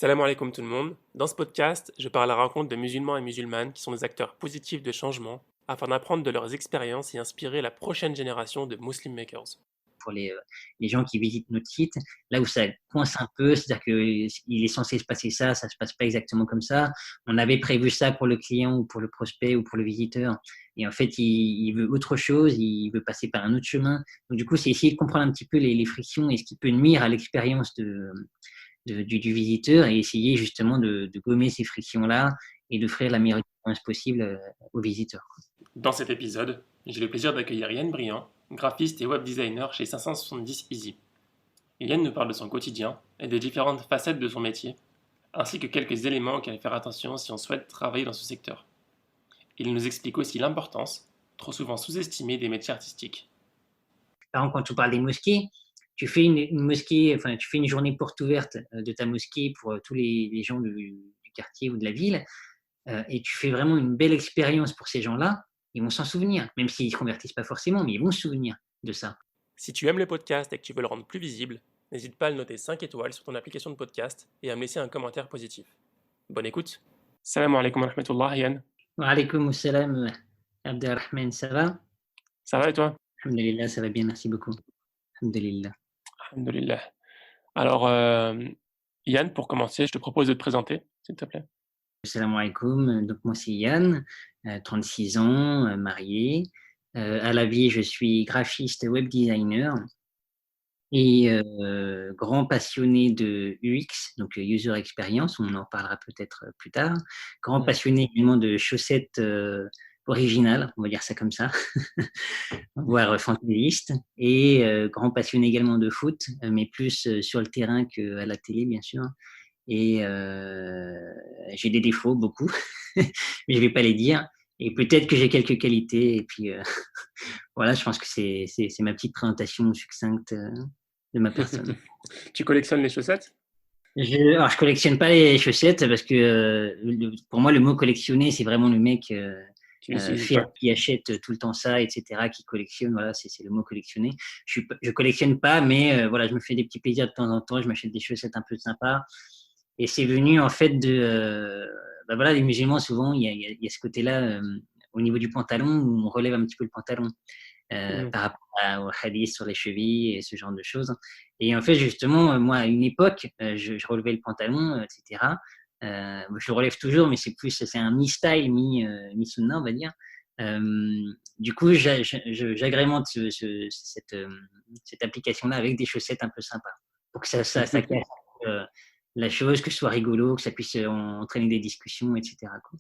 Salam alaikum tout le monde. Dans ce podcast, je parle à la rencontre de musulmans et musulmanes qui sont des acteurs positifs de changement afin d'apprendre de leurs expériences et inspirer la prochaine génération de Muslim Makers. Pour les gens qui visitent notre site, là où ça coince un peu, c'est-à-dire qu'il est censé se passer ça, ça se passe pas exactement comme ça. On avait prévu ça pour le client ou pour le prospect ou pour le visiteur. Et en fait, il veut autre chose, il veut passer par un autre chemin. Donc, du coup, c'est essayer de comprendre un petit peu les frictions et ce qui peut nuire à l'expérience du visiteur et essayer justement de gommer ces frictions-là et d'offrir la meilleure expérience possible aux visiteurs. Dans cet épisode, j'ai le plaisir d'accueillir Yann Briand, graphiste et web designer chez 570 Easy. Yann nous parle de son quotidien et des différentes facettes de son métier, ainsi que quelques éléments auxquels faire attention si on souhaite travailler dans ce secteur. Il nous explique aussi l'importance, trop souvent sous-estimée, des métiers artistiques. Par exemple, quand tu parles des mosquées, tu fais une mosquée, enfin, tu fais une journée porte ouverte de ta mosquée pour tous les gens du quartier ou de la ville, et tu fais vraiment une belle expérience pour ces gens-là. Ils vont s'en souvenir, même s'ils ne se convertissent pas forcément, mais ils vont se souvenir de ça. Si tu aimes le podcast et que tu veux le rendre plus visible, n'hésite pas à le noter 5 étoiles sur ton application de podcast et à me laisser un commentaire positif. Bonne écoute. Salam alaikum wa rahmatullah, Yann. Wa alaykoum salam, Abdelrahman, ça va? Ça va et toi? Alhamdulillah, ça va bien, merci beaucoup. Alhamdulillah. Alhamdulillah. Alors, Yann, pour commencer, je te propose de te présenter, s'il te plaît. Salam alaikum, donc moi c'est Yann, 36 ans, marié. À la vie, je suis graphiste web designer et grand passionné de UX, donc User Experience, on en parlera peut-être plus tard. Grand passionné également de chaussettes originales, on va dire ça comme ça, voire fantaisiste, et grand passionné également de foot, mais plus sur le terrain qu'à la télé, bien sûr. Et j'ai des défauts, beaucoup, mais je vais pas les dire. Et peut-être que j'ai quelques qualités. Et puis voilà, je pense que c'est ma petite présentation succincte de ma personne. Tu collectionnes les chaussettes? Alors, je collectionne pas les chaussettes parce que pour moi, le mot collectionner, c'est vraiment le mec Tu l'utilises fier pas. qui achète tout le temps ça, etc., qui collectionne. Voilà, c'est le mot collectionner. Je collectionne pas, mais voilà, je me fais des petits plaisirs de temps en temps. Je m'achète des chaussettes un peu sympas. Et c'est venu en fait bah voilà, les musulmans souvent il y a ce côté-là au niveau du pantalon où on relève un petit peu le pantalon par rapport au hadith sur les chevilles et ce genre de choses. Et en fait justement moi à une époque je relevais le pantalon etc. Je le relève toujours mais c'est un mi-style mi-sunna on va dire. Du coup j'agrémente cette application-là avec des chaussettes un peu sympas pour que ça cache la chose, que ce soit rigolo, que ça puisse entraîner des discussions, etc. Quoi.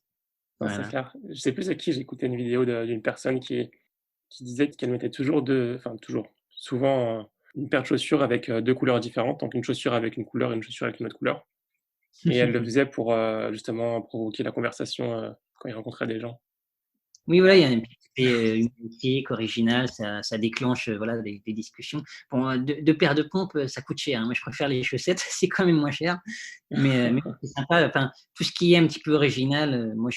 Non, c'est Voilà. clair. Je sais plus à qui j'ai écouté une vidéo d'une personne qui disait qu'elle mettait toujours, souvent une paire de chaussures avec deux couleurs différentes, donc une chaussure avec une couleur et une chaussure avec une autre couleur. Et elle le faisait pour justement provoquer la conversation quand il rencontrait des gens. Oui, voilà, il y a un petit côté humoristique, original, ça déclenche voilà, des discussions. Bon, deux paires de pompes, ça coûte cher. Hein. Moi, je préfère les chaussettes, c'est quand même moins cher. Mais c'est sympa. Enfin, tout ce qui est un petit peu original, moi,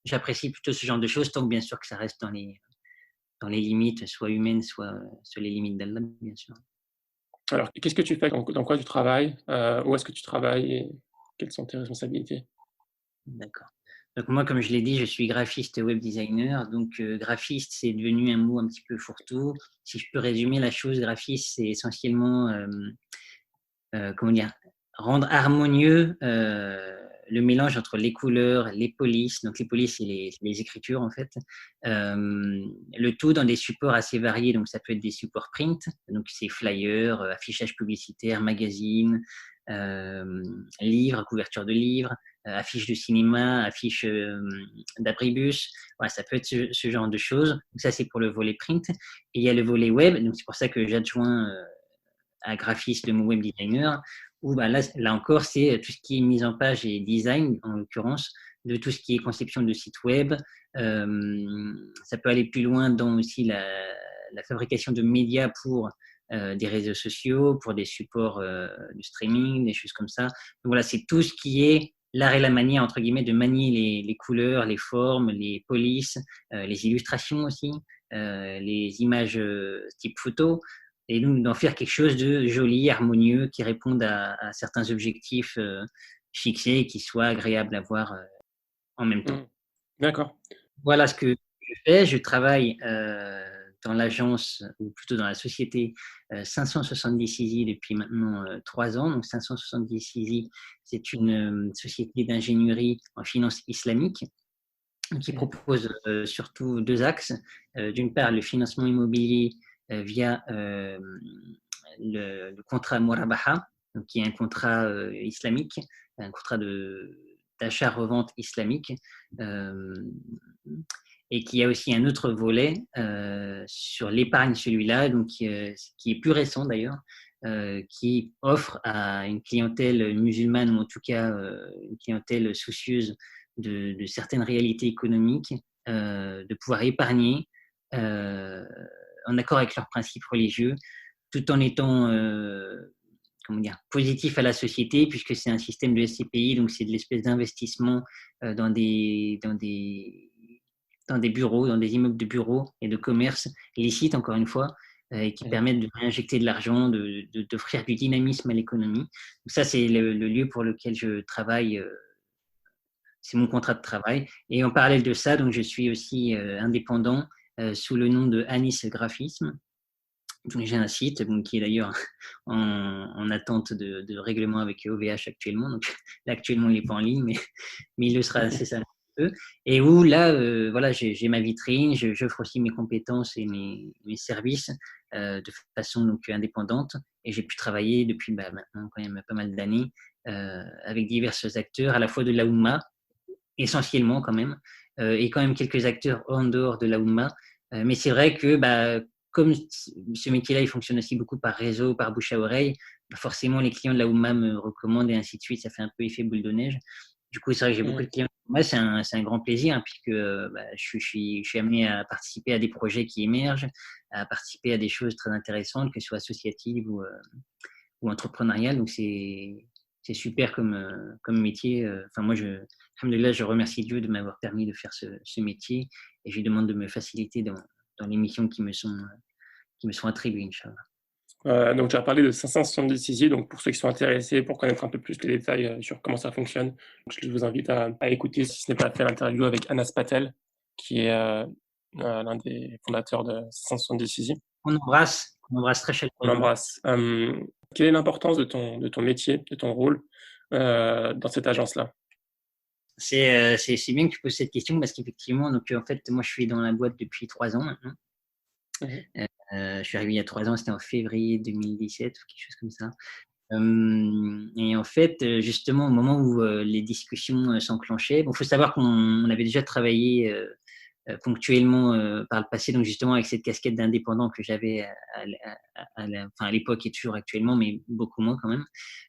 j'apprécie plutôt ce genre de choses, tant que bien sûr que ça reste dans les limites, soit humaines, soit sur les limites d'Allah, bien sûr. Alors, qu'est-ce que tu fais? Dans quoi tu travailles? Où est-ce que tu travailles? Et quelles sont tes responsabilités? D'accord. Donc moi, comme je l'ai dit, je suis graphiste et web designer. Donc graphiste, c'est devenu un mot un petit peu fourre-tout. Si je peux résumer la chose, graphiste, c'est essentiellement, comment dire, rendre harmonieux le mélange entre les couleurs, les polices. Donc les polices, c'est les écritures en fait. Le tout dans des supports assez variés. Donc ça peut être des supports print, donc c'est flyers, affichage publicitaire, magazine, livres, couverture de livres, affiches de cinéma, affiches d'abribus. Voilà, ça peut être ce genre de choses. Donc ça, c'est pour le volet print. Et il y a le volet web. Donc c'est pour ça que j'adjoins à graphiste le mot web designer. Où bah, là encore, c'est tout ce qui est mise en page et design, en l'occurrence, de tout ce qui est conception de site web. Ça peut aller plus loin dans aussi la fabrication de médias pour des réseaux sociaux, pour des supports de streaming, des choses comme ça. Donc voilà, c'est tout ce qui est l'art et la manière, entre guillemets, de manier les couleurs, les formes, les polices, les illustrations aussi, les images type photo. et donc d'en faire quelque chose de joli, harmonieux, qui réponde à certains objectifs fixés et qui soit agréable à voir en même temps. Mmh. D'accord. Voilà ce que je fais. Je travaille dans l'agence, ou plutôt dans la société 570 Easy depuis maintenant 3 ans. Donc 570 Easy, c'est une société d'ingénierie en finance islamique qui Mmh. propose surtout 2 axes. D'une part, le financement immobilier via le contrat Murabaha, donc qui est un contrat islamique, un contrat d'achat-revente islamique, euh, et qui a aussi un autre volet sur l'épargne, celui-là, donc qui est plus récent d'ailleurs, qui offre à une clientèle musulmane, ou en tout cas une clientèle soucieuse de certaines réalités économiques, de pouvoir épargner en accord avec leurs principes religieux, tout en étant comment dire, positif à la société, puisque c'est un système de SCPI, donc c'est de l'espèce d'investissement dans des bureaux, dans des immeubles de bureaux et de commerce illicites, encore une fois, et qui Mmh. permettent de réinjecter de l'argent, d'offrir du dynamisme à l'économie. Donc ça, c'est le lieu pour lequel je travaille. C'est mon contrat de travail. Et en parallèle de ça, donc je suis aussi indépendant sous le nom de Anis Graphisme. Donc, j'ai un site qui est d'ailleurs en attente de règlement avec OVH actuellement. Donc là, actuellement, il n'est pas en ligne, mais il le sera assez ça un peu. Et où là, voilà, j'ai ma vitrine, j'offre aussi mes compétences et mes services de façon donc indépendante. Et j'ai pu travailler depuis maintenant quand même pas mal d'années avec divers acteurs, à la fois de la Oumma, essentiellement quand même, et quand même quelques acteurs en dehors de la Oumma. Mais c'est vrai que comme ce métier-là, il fonctionne aussi beaucoup par réseau, par bouche à oreille, forcément les clients de la Oumma me recommandent et ainsi de suite, ça fait un peu effet boule de neige. Du coup, c'est vrai que j'ai beaucoup de Mmh. clients. Moi, c'est un grand plaisir, hein, puisque je suis amené à participer à des projets qui émergent, à participer à des choses très intéressantes, que ce soit associatives ou entrepreneuriales. Donc, c'est super comme métier. Enfin, moi, alhamdoulilah, je remercie Dieu de m'avoir permis de faire ce métier, et je lui demande de me faciliter dans les missions qui me sont attribuées, Inch'Allah. Donc, tu as parlé de 570 Easy, donc pour ceux qui sont intéressés, pour connaître un peu plus les détails sur comment ça fonctionne, je vous invite à écouter, si ce n'est pas fait, l'interview avec Anas Patel, qui est l'un des fondateurs de 570 Easy. On embrasse très On chaleureusement. l'embrasse. Quelle est l'importance de ton métier, de ton rôle dans cette agence-là? C'est bien que tu poses cette question, parce qu'effectivement, donc en fait, moi, je suis dans la boîte depuis 3 ans maintenant. Mhm. Je suis arrivé il y a 3 ans, c'était en février 2017 ou quelque chose comme ça. Et en fait, justement, au moment où les discussions s'enclenchaient, il faut savoir qu'on avait déjà travaillé ponctuellement par le passé, donc justement avec cette casquette d'indépendant que j'avais enfin, à l'époque et toujours actuellement, mais beaucoup moins quand même.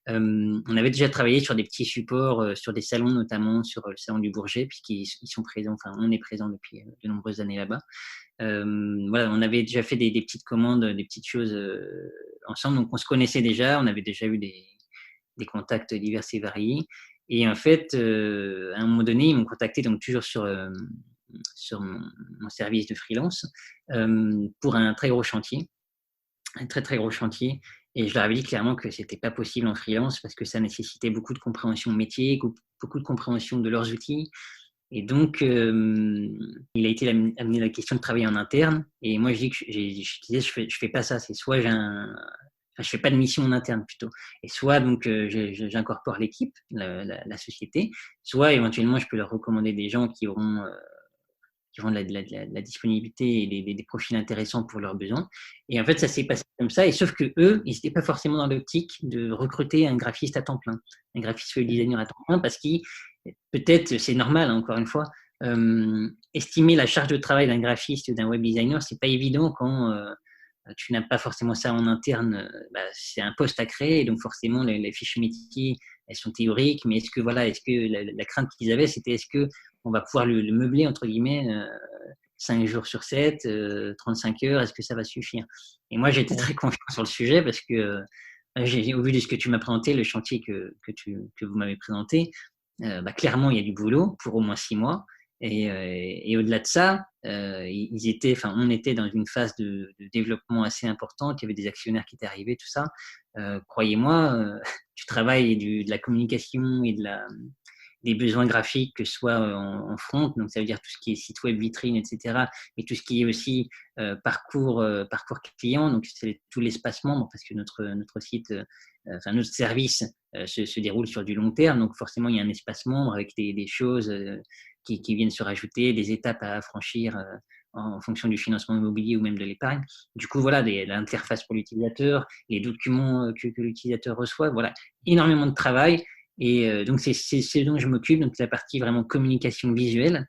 On avait déjà travaillé sur des petits supports, sur des salons, notamment sur le salon du Bourget, puisqu'ils sont présents, enfin on est présent depuis de nombreuses années là-bas. Voilà, on avait déjà fait des petites commandes, des petites choses ensemble, donc on se connaissait déjà, on avait déjà eu des contacts divers et variés. Et en fait, à un moment donné, ils m'ont contacté, donc toujours sur mon service de freelance, pour un très gros chantier, un très très gros chantier. Et je leur avais dit clairement que c'était pas possible en freelance, parce que ça nécessitait beaucoup de compréhension métier, beaucoup de compréhension de leurs outils. Et donc, il a été amené la question de travailler en interne. Et moi, je dis que je disais, je fais pas ça. C'est soit enfin, je fais pas de mission en interne plutôt. Et soit donc j'incorpore l'équipe, la société, soit éventuellement je peux leur recommander des gens qui auront la disponibilité et des profils intéressants pour leurs besoins. Et en fait, ça s'est passé comme ça. Et sauf que eux, ils n'étaient pas forcément dans l'optique de recruter un graphiste à temps plein, un graphiste web designer à temps plein, parce que peut-être, c'est normal, hein, encore une fois, estimer la charge de travail d'un graphiste ou d'un web designer, c'est pas évident quand tu n'as pas forcément ça en interne. C'est un poste à créer, et donc forcément les fiches métiers, elles sont théoriques, mais est-ce que la crainte qu'ils avaient, c'était est-ce que on va pouvoir le meubler entre guillemets 5 jours sur 7, 35 heures, est-ce que ça va suffire? Et moi, j'étais Mhm. très confiant sur le sujet, parce que au vu de ce que tu m'as présenté, le chantier que vous m'avez présenté, clairement, il y a du boulot pour au moins 6 mois. Et au-delà de ça, on était dans une phase de développement assez importante. Il y avait des actionnaires qui étaient arrivés, tout ça. Croyez-moi, du travail et de la communication et des besoins graphiques, que ce soit en front, donc ça veut dire tout ce qui est site web, vitrine, etc., mais tout ce qui est aussi parcours client, donc c'est tout l'espace membre, parce que notre site, notre service se déroule sur du long terme, donc forcément il y a un espace membre avec des choses qui viennent se rajouter, des étapes à franchir en fonction du financement immobilier ou même de l'épargne. Du coup, voilà, l'interface pour l'utilisateur, les documents que l'utilisateur reçoit, voilà, énormément de travail. Et donc, c'est ce dont je m'occupe, donc la partie vraiment communication visuelle.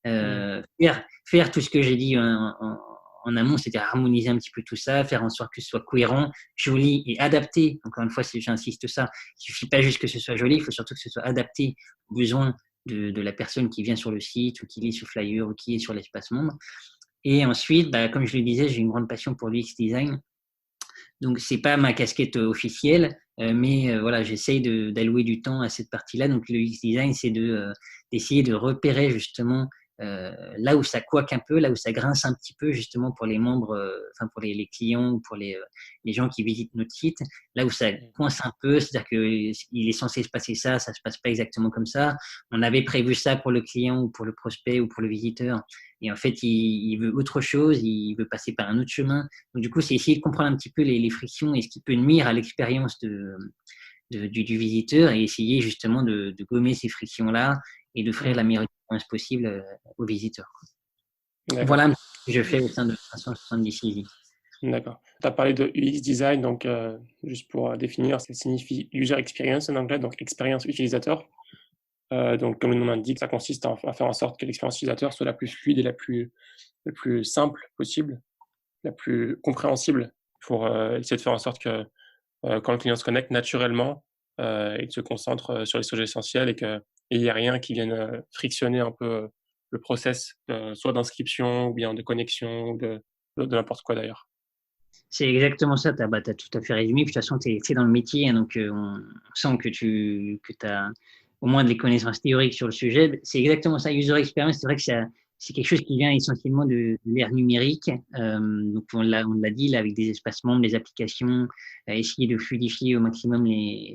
Faire tout ce que j'ai dit en amont, c'est-à-dire harmoniser un petit peu tout ça, faire en sorte que ce soit cohérent, joli et adapté. Encore une fois, j'insiste ça, il ne suffit pas juste que ce soit joli, il faut surtout que ce soit adapté aux besoins de la personne qui vient sur le site ou qui lit sur flyer ou qui est sur l'espace membre. Et ensuite, comme je le disais, j'ai une grande passion pour l'UX design. Donc, c'est pas ma casquette officielle, mais voilà, j'essaye d'allouer du temps à cette partie-là. Donc, le UX design, c'est d'essayer de repérer justement là où ça couaque un peu, là où ça grince un petit peu, justement pour les membres, pour les clients ou pour les gens qui visitent notre site, là où ça coince un peu, c'est-à-dire qu'il est censé se passer ça, ça se passe pas exactement comme ça. On avait prévu ça pour le client ou pour le prospect ou pour le visiteur, et en fait, il veut autre chose, il veut passer par un autre chemin. Donc, du coup, c'est essayer de comprendre un petit peu les frictions et ce qui peut nuire à l'expérience du visiteur, et essayer justement de gommer ces frictions-là et d'offrir la meilleure expérience possible aux visiteurs. Voilà ce que je fais au sein de 370 Easy. D'accord. Tu as parlé de UX design, donc juste pour définir, ça signifie user experience en anglais, donc expérience utilisateur. Donc, comme le nom l'indique, ça consiste à faire en sorte que l'expérience utilisateur soit la plus fluide et la plus simple possible, la plus compréhensible, pour essayer de faire en sorte que quand le client se connecte naturellement, il se concentre sur les sujets essentiels et qu'il n'y ait rien qui vienne frictionner un peu le process, soit d'inscription ou bien de connexion ou de n'importe quoi d'ailleurs. C'est exactement ça, tu as tout à fait résumé. Puis, de toute façon, tu es dans le métier, hein, donc on sent que tu as au moins des connaissances théoriques sur le sujet. C'est exactement ça, user experience. C'est vrai que c'est quelque chose qui vient essentiellement de l'ère numérique. Donc, on l'a dit, là, avec des espaces membres, des applications, essayer de fluidifier au maximum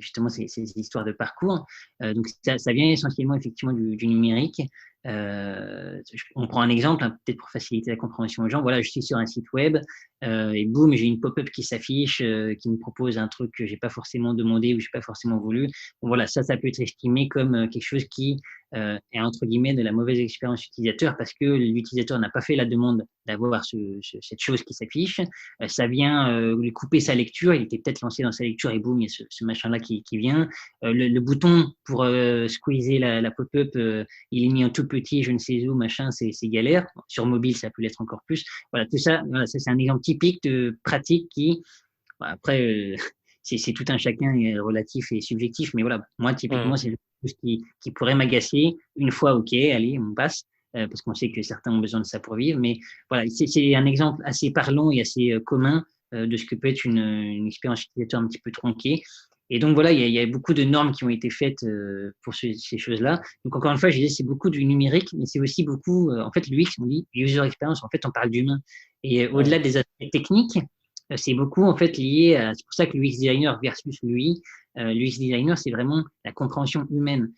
justement ces histoires de parcours. Donc, ça vient essentiellement effectivement du numérique. On prend un exemple, hein, peut-être pour faciliter la compréhension aux gens. Voilà, je suis sur un site web et boum, j'ai une pop-up qui s'affiche, qui me propose un truc que j'ai pas forcément demandé ou j'ai pas forcément voulu. Bon, voilà, ça peut être estimé comme quelque chose qui est entre guillemets de la mauvaise expérience utilisateur, parce que l'utilisateur n'a pas fait la demande d'avoir cette chose qui s'affiche. Ça vient lui couper sa lecture. Il était peut-être lancé dans sa lecture et boum, il y a ce machin-là qui vient. Le bouton pour squeezer la pop-up, il est mis en tout petit, je ne sais où, machin, c'est galère. Sur mobile, ça peut l'être encore plus. Voilà, tout ça, voilà, ça c'est un exemple typique de pratique qui, après, c'est tout un chacun relatif et subjectif, mais voilà, moi typiquement, c'est quelque chose qui pourrait m'agacer. Une fois, ok, allez, on passe, parce qu'on sait que certains ont besoin de ça pour vivre, mais voilà, c'est un exemple assez parlant et assez commun de ce que peut être une expérience utilisateur un petit peu tronquée. Et donc voilà, il y a beaucoup de normes qui ont été faites pour ces choses-là. Donc encore une fois, je disais, c'est beaucoup du numérique, mais c'est aussi beaucoup, en fait, l'UX, on dit user experience, en fait, on parle d'humain. Et au-delà des aspects techniques, c'est beaucoup en fait lié à, c'est pour ça que l'UX designer versus l'UX designer, c'est vraiment la compréhension humaine.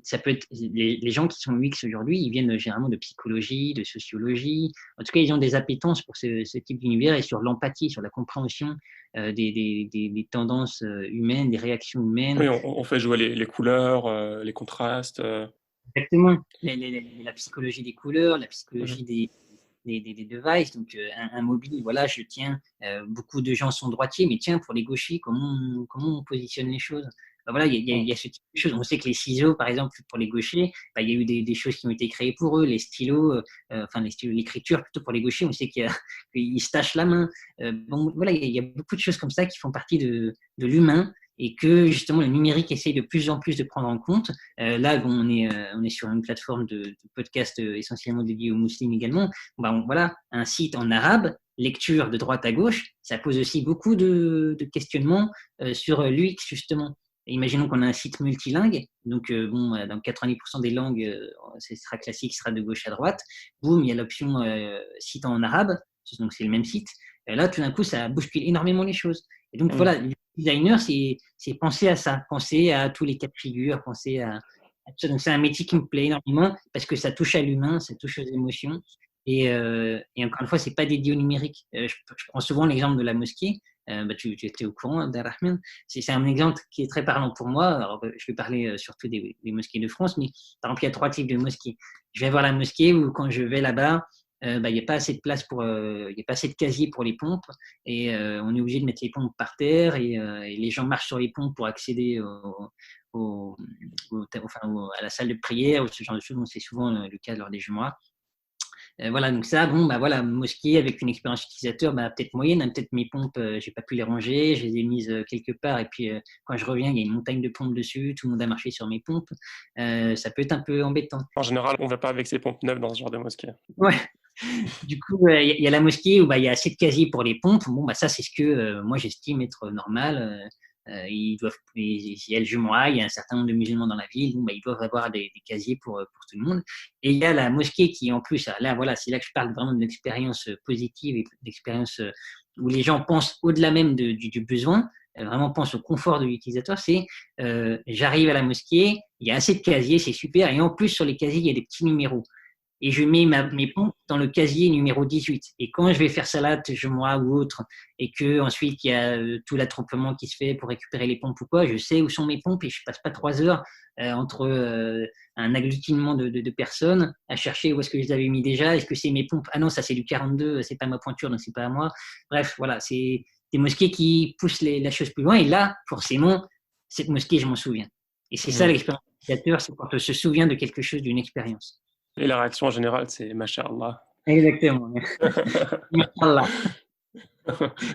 Ça peut être les gens qui sont UX aujourd'hui, ils viennent généralement de psychologie, de sociologie. En tout cas, ils ont des appétences pour ce type d'univers et sur l'empathie, sur la compréhension des tendances humaines, des réactions humaines. Oui, on fait jouer les couleurs, les contrastes. Exactement. La psychologie des couleurs, la psychologie des devices. Donc, un mobile, voilà, beaucoup de gens sont droitiers, mais tiens, pour les gauchers, comment on positionne les choses? Voilà, il y a ce type de choses. On sait que les ciseaux, par exemple, pour les gauchers, il y a eu des choses qui ont été créées pour eux, les stylos, l'écriture plutôt pour les gauchers, on sait qu'ils se tachent la main. Bon, voilà, il y a beaucoup de choses comme ça qui font partie de l'humain, et que justement le numérique essaye de plus en plus de prendre en compte. Là, on est sur une plateforme de podcast essentiellement dédiée aux musulmans également. Voilà, un site en arabe, lecture de droite à gauche, ça pose aussi beaucoup de questionnements sur l'UX justement. Imaginons qu'on a un site multilingue, donc dans 90% des langues, ce sera classique, ce sera de gauche à droite. Boum, il y a l'option site en arabe, donc c'est le même site. Et là, tout d'un coup, ça bouscule énormément les choses. Et donc voilà, le designer, c'est penser à ça, penser à tous les cas de figure, penser à tout ça. Donc c'est un métier qui me plaît énormément parce que ça touche à l'humain, ça touche aux émotions. Et encore une fois, c'est pas dédié au numérique. Je prends souvent l'exemple de la mosquée. Tu étais au courant, Abdelrahman. C'est un exemple qui est très parlant pour moi. Alors, je vais parler surtout des mosquées de France, mais par exemple, il y a 3 types de mosquées. Je vais voir la mosquée où quand je vais là-bas, il n'y a pas assez de place il n'y a pas assez de casiers pour les pompes et on est obligé de mettre les pompes par terre et les gens marchent sur les pompes pour accéder à la salle de prière ou ce genre de choses. C'est souvent le cas lors des Jumu'ahs. Voilà, donc ça, bon, bah voilà, mosquée avec une expérience utilisateur, peut-être moyenne, hein, peut-être mes pompes, j'ai pas pu les ranger, je les ai mises quelque part, et puis quand je reviens, il y a une montagne de pompes dessus, tout le monde a marché sur mes pompes, ça peut être un peu embêtant. En général, on ne va pas avec ses pompes neuves dans ce genre de mosquée. Ouais. Du coup, il y a la mosquée où il y a assez de casiers pour les pompes. Bon, ça, c'est ce que moi j'estime être normal. Il y a le Jumu'ah, il y a un certain nombre de musulmans dans la ville. Bon, ils doivent avoir des casiers pour tout le monde. Et il y a la mosquée qui, en plus, là, voilà, c'est là que je parle vraiment de l'expérience positive et d'expérience où les gens pensent au-delà même du besoin, vraiment pensent au confort de l'utilisateur. C'est j'arrive à la mosquée, il y a assez de casiers, c'est super. Et en plus, sur les casiers, il y a des petits numéros et je mets mes pompes dans le casier numéro 18. Et quand je vais faire salade, moi ou autre, et que ensuite il y a tout l'attroupement qui se fait pour récupérer les pompes ou quoi, je sais où sont mes pompes et je passe pas 3 heures entre un agglutinement de personnes à chercher où est-ce que je les avais mis déjà. Est-ce que c'est mes pompes? Ah non, ça c'est du 42, c'est pas ma pointure, donc c'est pas à moi. Bref, voilà, c'est des mosquées qui poussent la chose plus loin. Et là, forcément, cette mosquée, je m'en souviens. Et c'est ça l'expérience utilisateur, c'est quand on se souvient de quelque chose, d'une expérience. Et la réaction en général, c'est Masha'Allah. Exactement. Inch'Allah.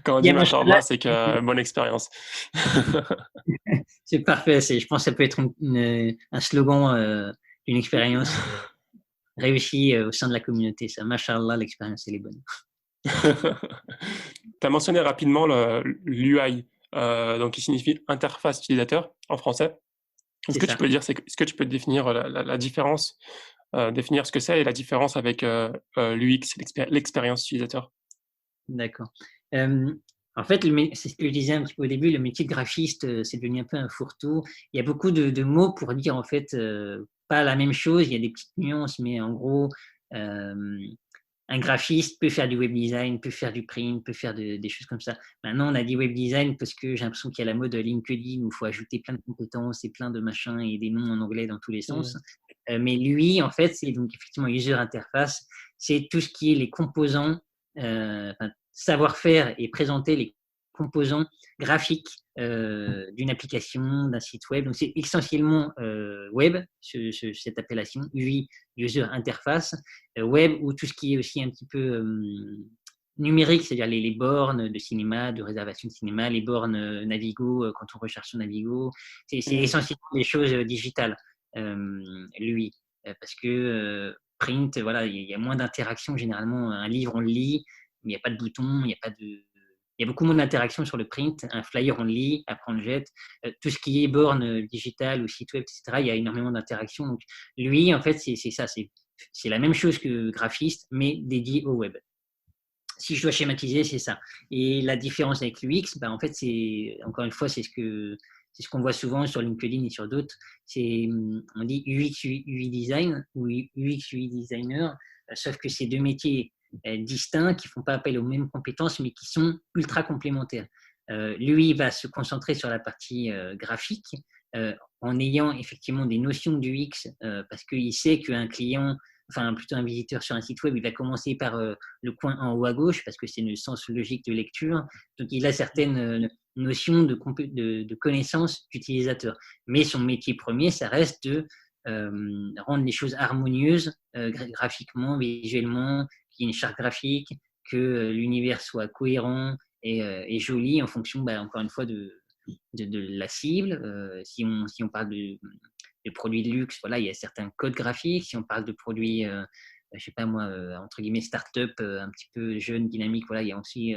Quand on Il y dit a Mashallah, Masha'Allah, c'est que bonne expérience. c'est parfait. Je pense que ça peut être un slogan d'une expérience réussie au sein de la communauté. Ça, Mashallah, l'expérience, elle est bonne. Tu as mentionné rapidement l'UI, donc qui signifie interface utilisateur en français. Est-ce C'est que tu ça. peux dire, est-ce que tu peux définir la différence, définir ce que c'est et la différence avec l'UX, l'expérience utilisateur? D'accord. En fait, c'est ce que je disais un petit peu au début, le métier de graphiste, c'est devenu un peu un fourre-tout. Il y a beaucoup de mots pour dire en fait pas la même chose. Il y a des petites nuances, mais en gros, euh, un graphiste peut faire du web design, peut faire du print, peut faire des choses comme ça. Maintenant, on a dit web design parce que j'ai l'impression qu'il y a la mode LinkedIn où il faut ajouter plein de compétences et plein de machins et des noms en anglais dans tous les sens. Mais lui, en fait, c'est donc effectivement user interface. C'est tout ce qui est les composants, savoir faire et présenter les composants graphiques d'une application, d'un site web. Donc, c'est essentiellement web, cette appellation, UI, user interface, web, ou tout ce qui est aussi un petit peu numérique, c'est-à-dire les bornes de cinéma, de réservation de cinéma, les bornes Navigo, quand on recherche sur Navigo. C'est essentiellement des choses digitales, lui, parce que print, voilà, il y a moins d'interaction. Généralement, un livre, on le lit, mais il n'y a pas de bouton, il n'y a pas de. Il y a beaucoup moins d'interaction sur le print. Un flyer, on le lit, après on le jette. Tout ce qui est borne digitale ou site web, etc., il y a énormément d'interaction. Donc, lui, en fait, c'est ça. C'est la même chose que graphiste, mais dédié au web. Si je dois schématiser, c'est ça. Et la différence avec l'UX, en fait, c'est encore une fois, c'est ce qu'on voit souvent sur LinkedIn et sur d'autres. On dit UX, UI design ou UX, UI designer, sauf que c'est deux métiers distincts qui font pas appel aux mêmes compétences, mais qui sont ultra complémentaires. Lui va se concentrer sur la partie graphique en ayant effectivement des notions d'UX parce qu'il sait qu'un client, enfin plutôt un visiteur sur un site web, il va commencer par le coin en haut à gauche parce que c'est le sens logique de lecture. Donc il a certaines notions de connaissances d'utilisateur. Mais son métier premier, ça reste de rendre les choses harmonieuses graphiquement, visuellement, qu'il y ait une charte graphique, que l'univers soit cohérent et joli en fonction, encore une fois, de la cible. Si on parle de produits de luxe, voilà, il y a certains codes graphiques. Si on parle de produits, je sais pas moi, entre guillemets, start-up, un petit peu jeune, dynamique, voilà, il y a aussi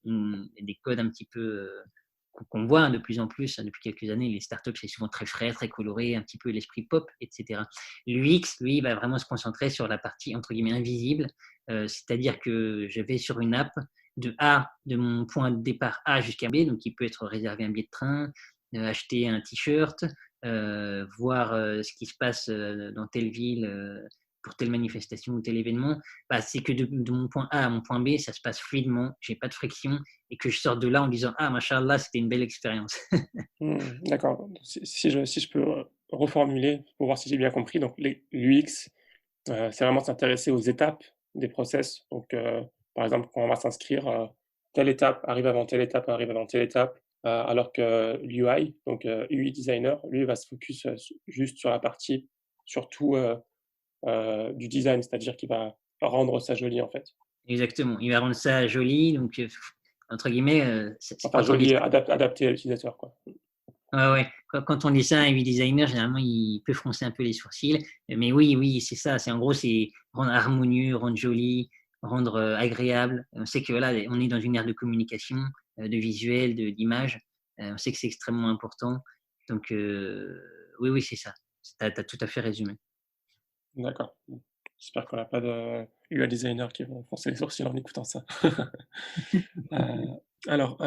des codes un petit peu qu'on voit de plus en plus depuis quelques années. Les startups, c'est souvent très frais, très coloré, un petit peu l'esprit pop, etc. L'UX, lui, va vraiment se concentrer sur la partie, entre guillemets, invisible, c'est-à-dire que je vais sur une app de mon point de départ A jusqu'à B, donc il peut être réservé un billet de train, acheter un t-shirt, voir ce qui se passe dans telle ville pour telle manifestation ou tel événement. C'est que de mon point A à mon point B, ça se passe fluidement, j'ai pas de friction, et que je sors de là en disant ah machallah, c'était une belle expérience. D'accord. Si je peux reformuler pour voir si j'ai bien compris, donc l'UX, c'est vraiment s'intéresser aux étapes des process. Donc, par exemple, quand on va s'inscrire, telle étape arrive avant telle étape, arrive avant telle étape, alors que l'UI, donc UI designer, lui, va se focus juste sur la partie, surtout du design, c'est-à-dire qu'il va rendre ça joli en fait. Exactement, il va rendre ça joli, donc entre guillemets, Enfin, quand on dit joli, adapté à l'utilisateur, quoi. ouais. Quand on dit ça à un UI designer, généralement, il peut froncer un peu les sourcils. Mais oui, c'est ça. C'est en gros, c'est rendre harmonieux, rendre joli, rendre agréable. On sait que voilà, on est dans une ère de communication, de visuel, d'image. On sait que c'est extrêmement important. Donc oui, c'est ça. Tu as tout à fait résumé. D'accord. J'espère qu'on n'a pas de UI designers qui vont froncer les sourcils en écoutant ça. Alors,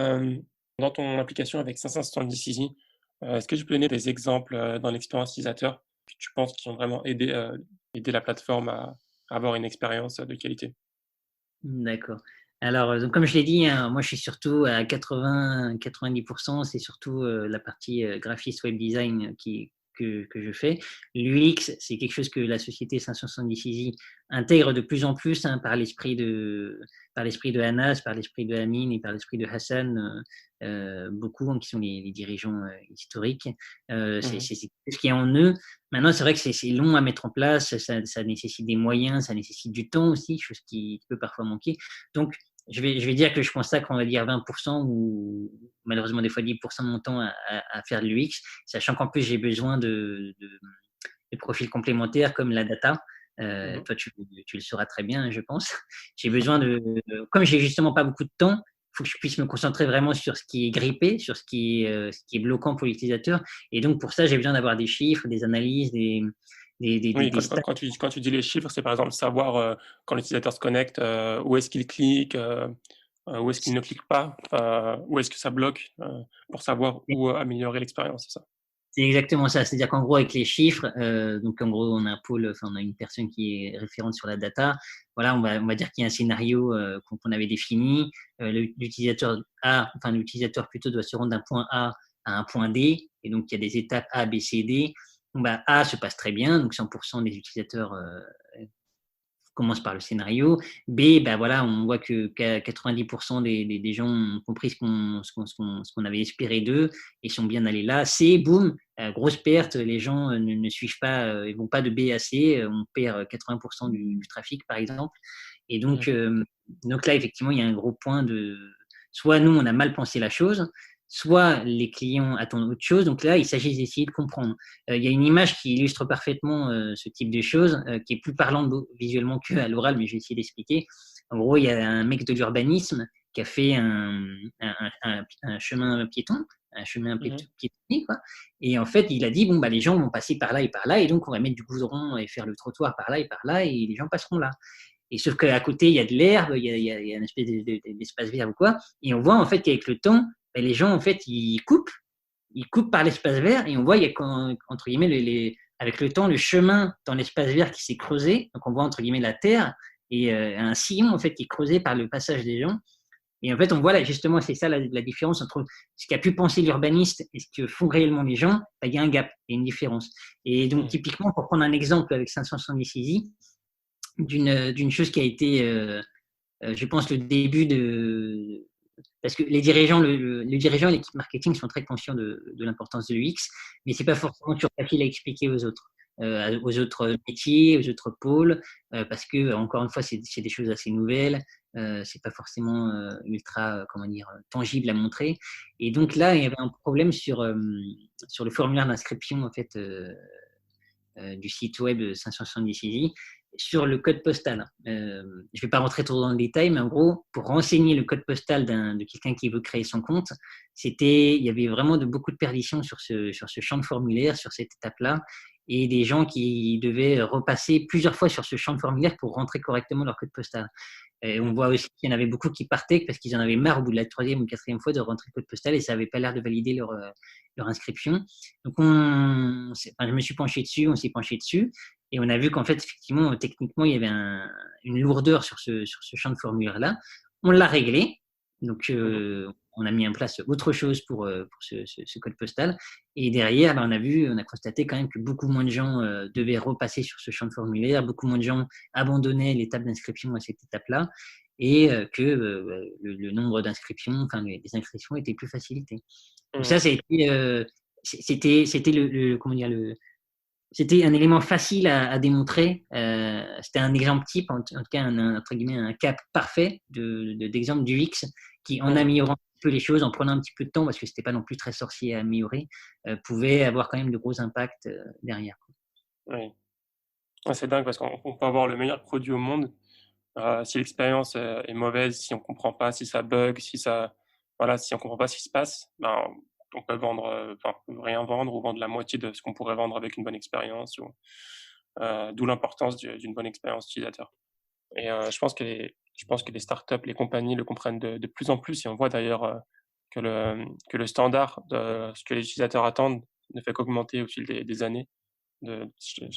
dans ton application avec 570 Easy, est-ce que tu peux donner des exemples dans l'expérience utilisateur que tu penses qui ont vraiment aidé la plateforme à avoir une expérience de qualité? D'accord. Alors, donc comme je l'ai dit, hein, moi je suis surtout à 80-90%, c'est surtout la partie graphiste web design que je fais. L'UX, c'est quelque chose que la société 570 Easy intègre de plus en plus hein, par l'esprit de Anas, par l'esprit de Amin et par l'esprit de Hassan, beaucoup hein, qui sont les dirigeants historiques. C'est Mmh. c'est ce qui est en eux. Maintenant, c'est vrai que c'est long à mettre en place, ça nécessite des moyens, ça nécessite du temps aussi, chose qui peut parfois manquer. Donc, je vais dire que je consacre, on va dire 20% ou malheureusement des fois 10% de mon temps à faire de l'UX, sachant qu'en plus j'ai besoin de profils complémentaires comme la data. Mmh. Toi, tu le sauras très bien, je pense. J'ai besoin comme j'ai justement pas beaucoup de temps, il faut que je puisse me concentrer vraiment sur ce qui est grippé, sur ce qui est bloquant pour l'utilisateur. Et donc, pour ça, j'ai besoin d'avoir des chiffres, des analyses, Oui, des stats. quand tu dis les chiffres, c'est par exemple savoir, quand l'utilisateur se connecte, où est-ce qu'il clique, où est-ce qu'il ne clique pas, où est-ce que ça bloque, pour savoir où améliorer l'expérience, c'est ça? C'est exactement ça. C'est-à-dire qu'en gros, avec les chiffres, donc en gros, on a un pôle, enfin, on a une personne qui est référente sur la data. Voilà, on va dire qu'il y a un scénario qu'on avait défini. L'utilisateur A, enfin l'utilisateur plutôt doit se rendre d'un point A à un point D. Et donc, il y a des étapes A, B, C, D. Donc, A se passe très bien. Donc, 100% des utilisateurs commence par le scénario. B, ben voilà, on voit que 90% des gens ont compris ce qu'on avait espéré d'eux et sont bien allés là. C, boum, grosse perte, les gens ne suivent pas, ils vont pas de B à C, on perd 80% du trafic par exemple. Et Mmh. donc là, effectivement, il y a un gros point de soit nous, on a mal pensé la chose, soit les clients attendent autre chose. Donc là, il s'agit d'essayer de comprendre. Il y a une image qui illustre parfaitement ce type de choses, qui est plus parlante visuellement qu'à l'oral, mais je vais essayer d'expliquer. En gros, il y a un mec de l'urbanisme qui a fait un chemin piéton, un chemin Mmh. piétonnier, quoi. Et en fait, il a dit, bon, bah, les gens vont passer par là, et donc on va mettre du goudron et faire le trottoir par là, et les gens passeront là. Et sauf qu'à côté, il y a de l'herbe, il y a une espèce d'espace vert ou quoi. Et on voit en fait qu'avec le temps, ben, les gens en fait ils coupent par l'espace vert et on voit il y a entre guillemets avec le temps le chemin dans l'espace vert qui s'est creusé. Donc on voit entre guillemets la terre et un sillon en fait qui est creusé par le passage des gens. Et en fait on voit là justement c'est ça la différence entre ce qu'a pu penser l'urbaniste et ce que font réellement les gens. Ben, il y a un gap, il y a une différence. Et donc Mmh. typiquement pour prendre un exemple avec 570 Easy, d'une chose qui a été, je pense, le début de. Parce que les dirigeants, le dirigeant et l'équipe marketing sont très conscients de l'importance de l'UX, mais c'est pas forcément toujours facile à expliquer aux autres métiers, aux autres pôles, parce que encore une fois, c'est des choses assez nouvelles, c'est pas forcément ultra, comment dire, tangible à montrer. Et donc là, il y avait un problème sur le formulaire d'inscription en fait du site web 570 Easy. sur le code postal. Je ne vais pas rentrer trop dans le détail, mais en gros, pour renseigner le code postal de quelqu'un qui veut créer son compte, il y avait vraiment beaucoup de perditions sur ce champ de formulaire, sur cette étape-là, et des gens qui devaient repasser plusieurs fois sur ce champ de formulaire pour rentrer correctement leur code postal. Et on voit aussi qu'il y en avait beaucoup qui partaient parce qu'ils en avaient marre au bout de la troisième ou quatrième fois de rentrer le code postal et ça n'avait pas l'air de valider leur inscription. Donc, je me suis penché dessus, on s'est penché dessus et on a vu qu'en fait, effectivement, techniquement, il y avait une lourdeur sur ce champ de formulaire-là. On l'a réglé. Donc, on a mis en place autre chose pour ce code postal. Et derrière, on a constaté quand même que beaucoup moins de gens devaient repasser sur ce champ de formulaire, beaucoup moins de gens abandonnaient l'étape d'inscription à cette étape-là, et que le nombre d'inscriptions, enfin les inscriptions étaient plus facilitées. Donc ça a été, c'était comment dire, c'était un élément facile à démontrer. C'était un exemple type, en tout cas entre guillemets un cas parfait d'exemple du X qui, en améliorant un peu les choses, en prenant un petit peu de temps, parce que c'était pas non plus très sorcier à améliorer, pouvait avoir quand même de gros impacts derrière. Oui. Ouais, c'est dingue parce qu'on peut avoir le meilleur produit au monde. Si l'expérience est mauvaise, si on comprend pas, si ça bug, voilà, si on comprend pas ce qui se passe, ben, on peut vendre, on peut rien vendre ou vendre la moitié de ce qu'on pourrait vendre avec une bonne expérience. D'où l'importance d'une bonne expérience utilisateur. Et je pense que les startups, les compagnies le comprennent de plus en plus. Et on voit d'ailleurs que le standard de ce que les utilisateurs attendent ne fait qu'augmenter au fil des années.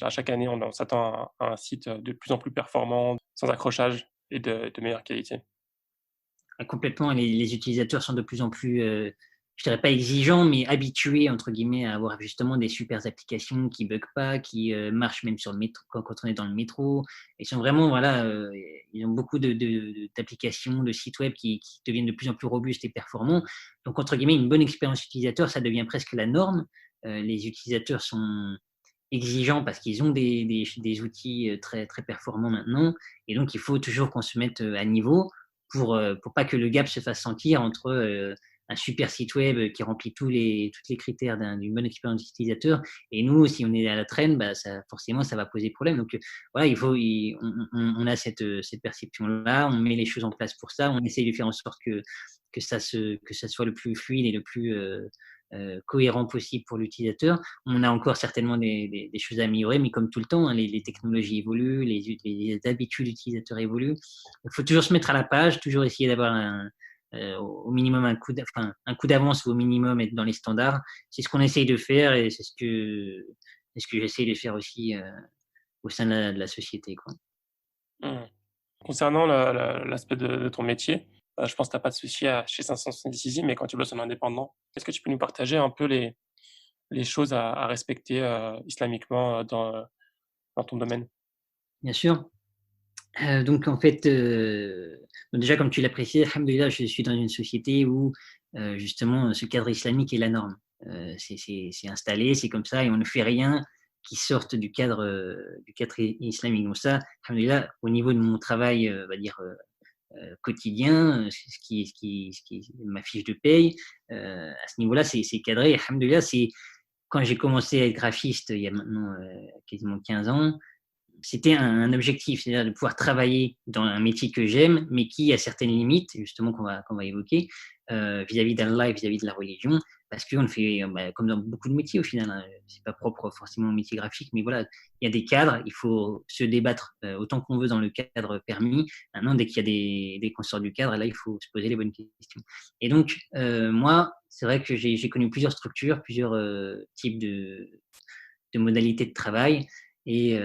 À chaque année, on s'attend à un site de plus en plus performant, sans accrochage et de meilleure qualité. Complètement, les utilisateurs sont de plus en plus, je dirais pas exigeants, mais habitués, entre guillemets, à avoir justement des super applications qui bug pas, qui marchent même sur le métro, quand on est dans le métro. Ils sont vraiment, voilà, ils ont beaucoup d'applications, de sites web qui deviennent de plus en plus robustes et performants. Donc, entre guillemets, une bonne expérience utilisateur, ça devient presque la norme. Les utilisateurs sont exigeants parce qu'ils ont des outils très, très performants maintenant. Et donc, il faut toujours qu'on se mette à niveau pour pas que le gap se fasse sentir entre un super site web qui remplit toutes les critères d'une bonne expérience utilisateur et nous, si on est à la traîne, forcément, ça va poser problème. Donc, voilà, on a cette perception-là, on met les choses en place pour ça, on essaye de faire en sorte que ça soit le plus fluide et le plus cohérent possible pour l'utilisateur. On a encore certainement des choses à améliorer, mais comme tout le temps, hein, les technologies évoluent, les habitudes utilisateurs évoluent. Il faut toujours se mettre à la page, toujours essayer d'avoir au minimum un coup d'avance ou au minimum être dans les standards. C'est ce qu'on essaye de faire et c'est ce que j'essaye de faire aussi au sein de la société, quoi. Mmh. Concernant l'aspect de ton métier, je pense que tu as pas de souci chez 570 Easy, mais quand tu bosses en indépendant, est-ce que tu peux nous partager un peu les choses à respecter islamiquement dans ton domaine? Bien sûr. Donc en fait, déjà comme tu l'as précisé, alhamdoulilah, je suis dans une société où justement ce cadre islamique est la norme. C'est installé, c'est comme ça et on ne fait rien qui sorte du cadre islamique. Donc ça, alhamdoulilah, au niveau de mon travail, on va dire, quotidien, ce qui est ma fiche de paye, à ce niveau-là, c'est cadré. Alhamdoulilah, c'est quand j'ai commencé à être graphiste il y a maintenant quasiment 15 ans, c'était un objectif, c'est-à-dire de pouvoir travailler dans un métier que j'aime, mais qui a certaines limites, justement, qu'on va évoquer, vis-à-vis d'Allah et vis-à-vis de la religion, parce qu'on fait, comme dans beaucoup de métiers au final, hein, c'est pas propre forcément au métier graphique, mais voilà, il y a des cadres, il faut se débattre autant qu'on veut dans le cadre permis. Maintenant, dès qu'il y a dès qu'on sort du cadre, là, il faut se poser les bonnes questions. Et donc, moi, c'est vrai que j'ai connu plusieurs structures, plusieurs types de modalités de travail. Et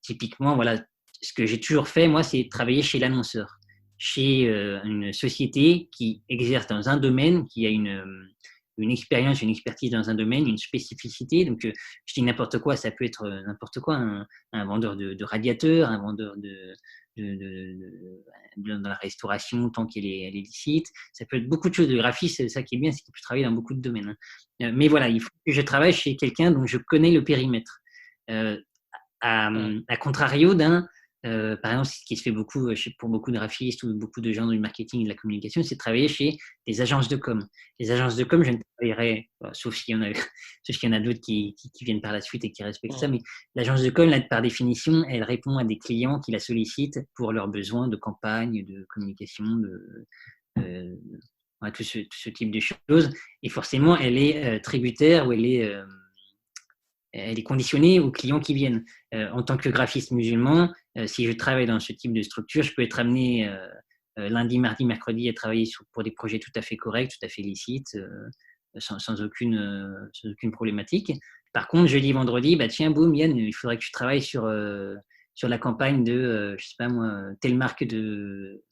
typiquement, voilà, ce que j'ai toujours fait, moi, c'est travailler chez l'annonceur, chez une société qui exerce dans un domaine, qui a une expérience, une expertise dans un domaine, une spécificité. Donc, je dis n'importe quoi, ça peut être n'importe quoi, un vendeur de radiateurs, un vendeur dans la restauration tant qu'elle est licite. Ça peut être beaucoup de choses. De graphiste, c'est ça qui est bien, c'est qu'il peut travailler dans beaucoup de domaines. Mais voilà, il faut que je travaille chez quelqu'un dont je connais le périmètre. À contrario d'un par exemple, ce qui se fait beaucoup pour beaucoup de graphistes ou beaucoup de gens du marketing et de la communication, c'est de travailler chez des agences de com. Les agences de com, je ne travaillerai, sauf s'il y en a, sauf qu'il y en a d'autres qui viennent par la suite et qui respectent ça, mais l'agence de com, là, par définition, elle répond à des clients qui la sollicitent pour leurs besoins de campagne, de communication, tout ce type de choses. Et forcément, elle est tributaire ou elle est conditionnée aux clients qui viennent. En tant que graphiste musulman, si je travaille dans ce type de structure, je peux être amené lundi, mardi, mercredi à travailler pour des projets tout à fait corrects, tout à fait licites, sans aucune problématique. Par contre, jeudi, vendredi, bah tiens, boum, Yann, il faudrait que tu travailles sur la campagne de, je sais pas moi, telle marque de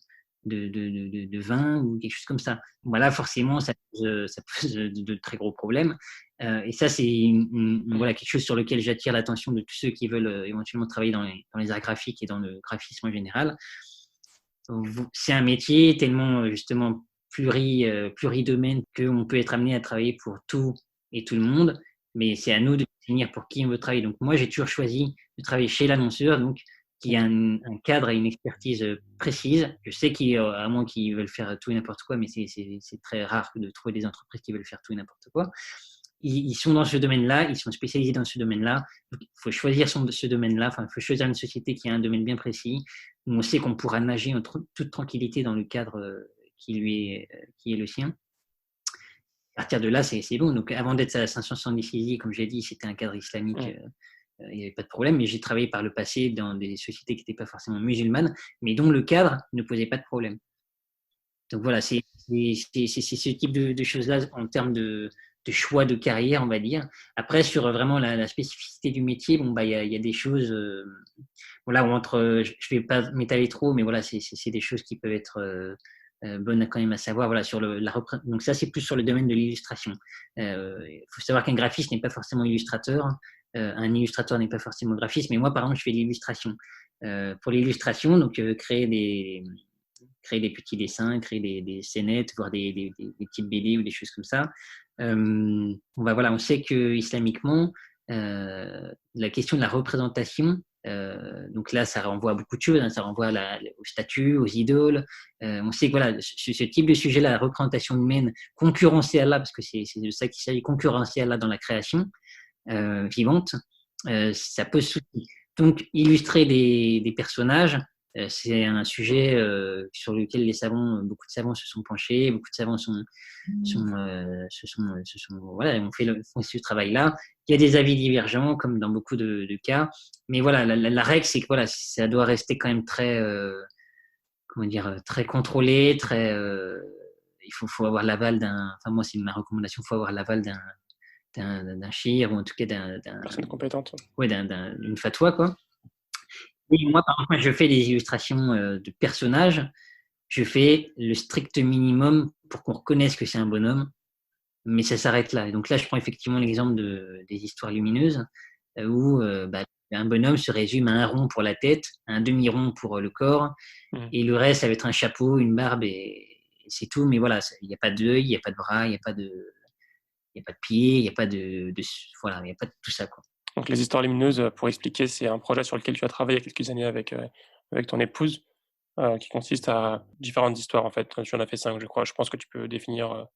vin ou quelque chose comme ça. Voilà, forcément, ça pose de très gros problèmes. Et ça, c'est voilà, quelque chose sur lequel j'attire l'attention de tous ceux qui veulent éventuellement travailler dans les arts graphiques et dans le graphisme en général. C'est un métier tellement justement pluridomaine qu'on peut être amené à travailler pour tout et tout le monde, mais c'est à nous de définir pour qui on veut travailler. Donc moi, j'ai toujours choisi de travailler chez l'annonceur, donc qui a un cadre et une expertise précise. Je sais qu'à moins qu'ils veulent faire tout et n'importe quoi, mais c'est très rare de trouver des entreprises qui veulent faire tout et n'importe quoi. Ils sont dans ce domaine-là, ils sont spécialisés dans ce domaine-là. Il faut choisir ce domaine-là, il faut choisir une société qui a un domaine bien précis, où on sait qu'on pourra nager en toute tranquillité dans le cadre qui est le sien. À partir de là, c'est bon. Donc, avant d'être à 570 ISI, comme j'ai dit, c'était un cadre islamique, il n'y avait pas de problème. Mais j'ai travaillé par le passé dans des sociétés qui n'étaient pas forcément musulmanes, mais dont le cadre ne posait pas de problème. Donc voilà, c'est ce type de choses-là en termes de choix de carrière, on va dire. Après, sur vraiment la spécificité du métier, bon, bah, y a des choses, voilà, je ne vais pas m'étaler trop, mais voilà, c'est des choses qui peuvent être bonnes quand même à savoir. Voilà, donc ça, c'est plus sur le domaine de l'illustration. Il faut savoir qu'un graphiste n'est pas forcément illustrateur. Un illustrateur n'est pas forcément graphiste, mais moi, par exemple, je fais de l'illustration. Pour l'illustration, donc créer des petits dessins, créer des scénettes, voire des petites BD ou des choses comme ça. On sait que islamiquement, la question de la représentation, donc là, ça renvoie à beaucoup de choses, hein, ça renvoie aux statues, aux idoles. On sait que voilà, ce type de sujet-là, la représentation humaine, concurrencer Allah, parce que c'est de ça qu'il s'agit, concurrencer Allah dans la création vivante, ça pose souci. Donc, illustrer des personnages, c'est un sujet sur lequel beaucoup de savants se sont penchés, beaucoup de savants font ce travail-là. Il y a des avis divergents, comme dans beaucoup de cas, mais voilà, la règle, c'est que voilà, ça doit rester quand même très, très contrôlé, très. Il faut avoir l'aval moi, c'est ma recommandation, il faut avoir l'aval d'un shir, ou en tout cas personne compétente. d'une fatwa, quoi. Et moi, par exemple, je fais des illustrations de personnages. Je fais le strict minimum pour qu'on reconnaisse que c'est un bonhomme, mais ça s'arrête là. Et donc là, je prends effectivement l'exemple des histoires lumineuses, où un bonhomme se résume à un rond pour la tête, un demi-rond pour le corps, et le reste, ça va être un chapeau, une barbe, et c'est tout. Mais voilà, il n'y a pas d'œil, il n'y a pas de bras, il n'y a pas de pied, il n'y a pas voilà, il n'y a pas de tout ça, quoi. Donc les histoires lumineuses, pour expliquer, c'est un projet sur lequel tu as travaillé il y a quelques années avec ton épouse, qui consiste à différentes histoires en fait. Tu en as fait 5, je crois. Je pense que tu peux définir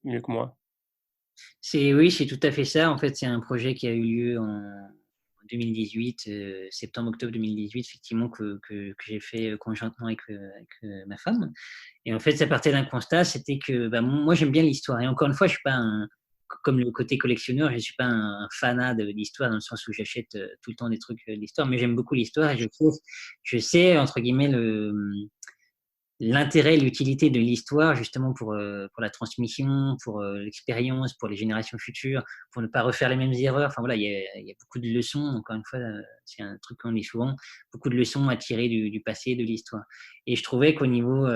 mieux que moi. Oui, c'est tout à fait ça. En fait, c'est un projet qui a eu lieu en 2018, septembre-octobre 2018, effectivement, que j'ai fait conjointement avec ma femme. Et en fait, ça partait d'un constat, c'était que moi, j'aime bien l'histoire. Et encore une fois, je suis pas comme le côté collectionneur, je ne suis pas un fanat de l'histoire dans le sens où j'achète tout le temps des trucs d'histoire, mais j'aime beaucoup l'histoire et je sais, entre guillemets, l'intérêt et l'utilité de l'histoire justement pour la transmission, pour l'expérience, pour les générations futures, pour ne pas refaire les mêmes erreurs. Enfin voilà, il y a beaucoup de leçons, encore une fois, c'est un truc qu'on dit souvent, beaucoup de leçons à tirer du passé, de l'histoire. Et je trouvais qu'au niveau,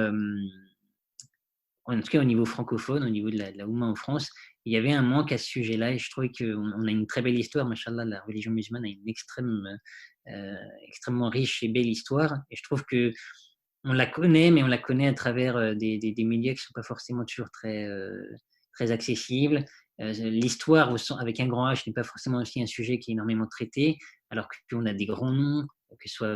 en tout cas au niveau francophone, au niveau de la Oumma en France, il y avait un manque à ce sujet-là et je trouvais qu'on a une très belle histoire, machallah, la religion musulmane a une extrêmement riche et belle histoire. Et je trouve que on la connaît, mais on la connaît à travers des médias qui ne sont pas forcément toujours très accessibles. L'histoire avec un grand H n'est pas forcément aussi un sujet qui est énormément traité, alors qu'on a des grands noms, que ce soit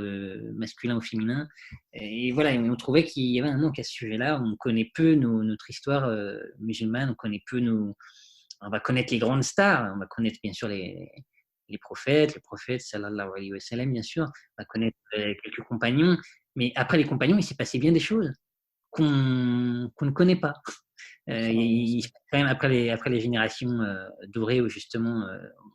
masculin ou féminin. Et voilà, on trouvait qu'il y avait un manque à ce sujet-là. On connaît peu notre histoire musulmane, on connaît peu on va connaître les grandes stars, on va connaître bien sûr les prophètes, le prophète sallallahu alayhi wa sallam, bien sûr, on va connaître quelques compagnons, mais après les compagnons, il s'est passé bien des choses qu'on ne connaît pas. Quand même après les générations dorées où justement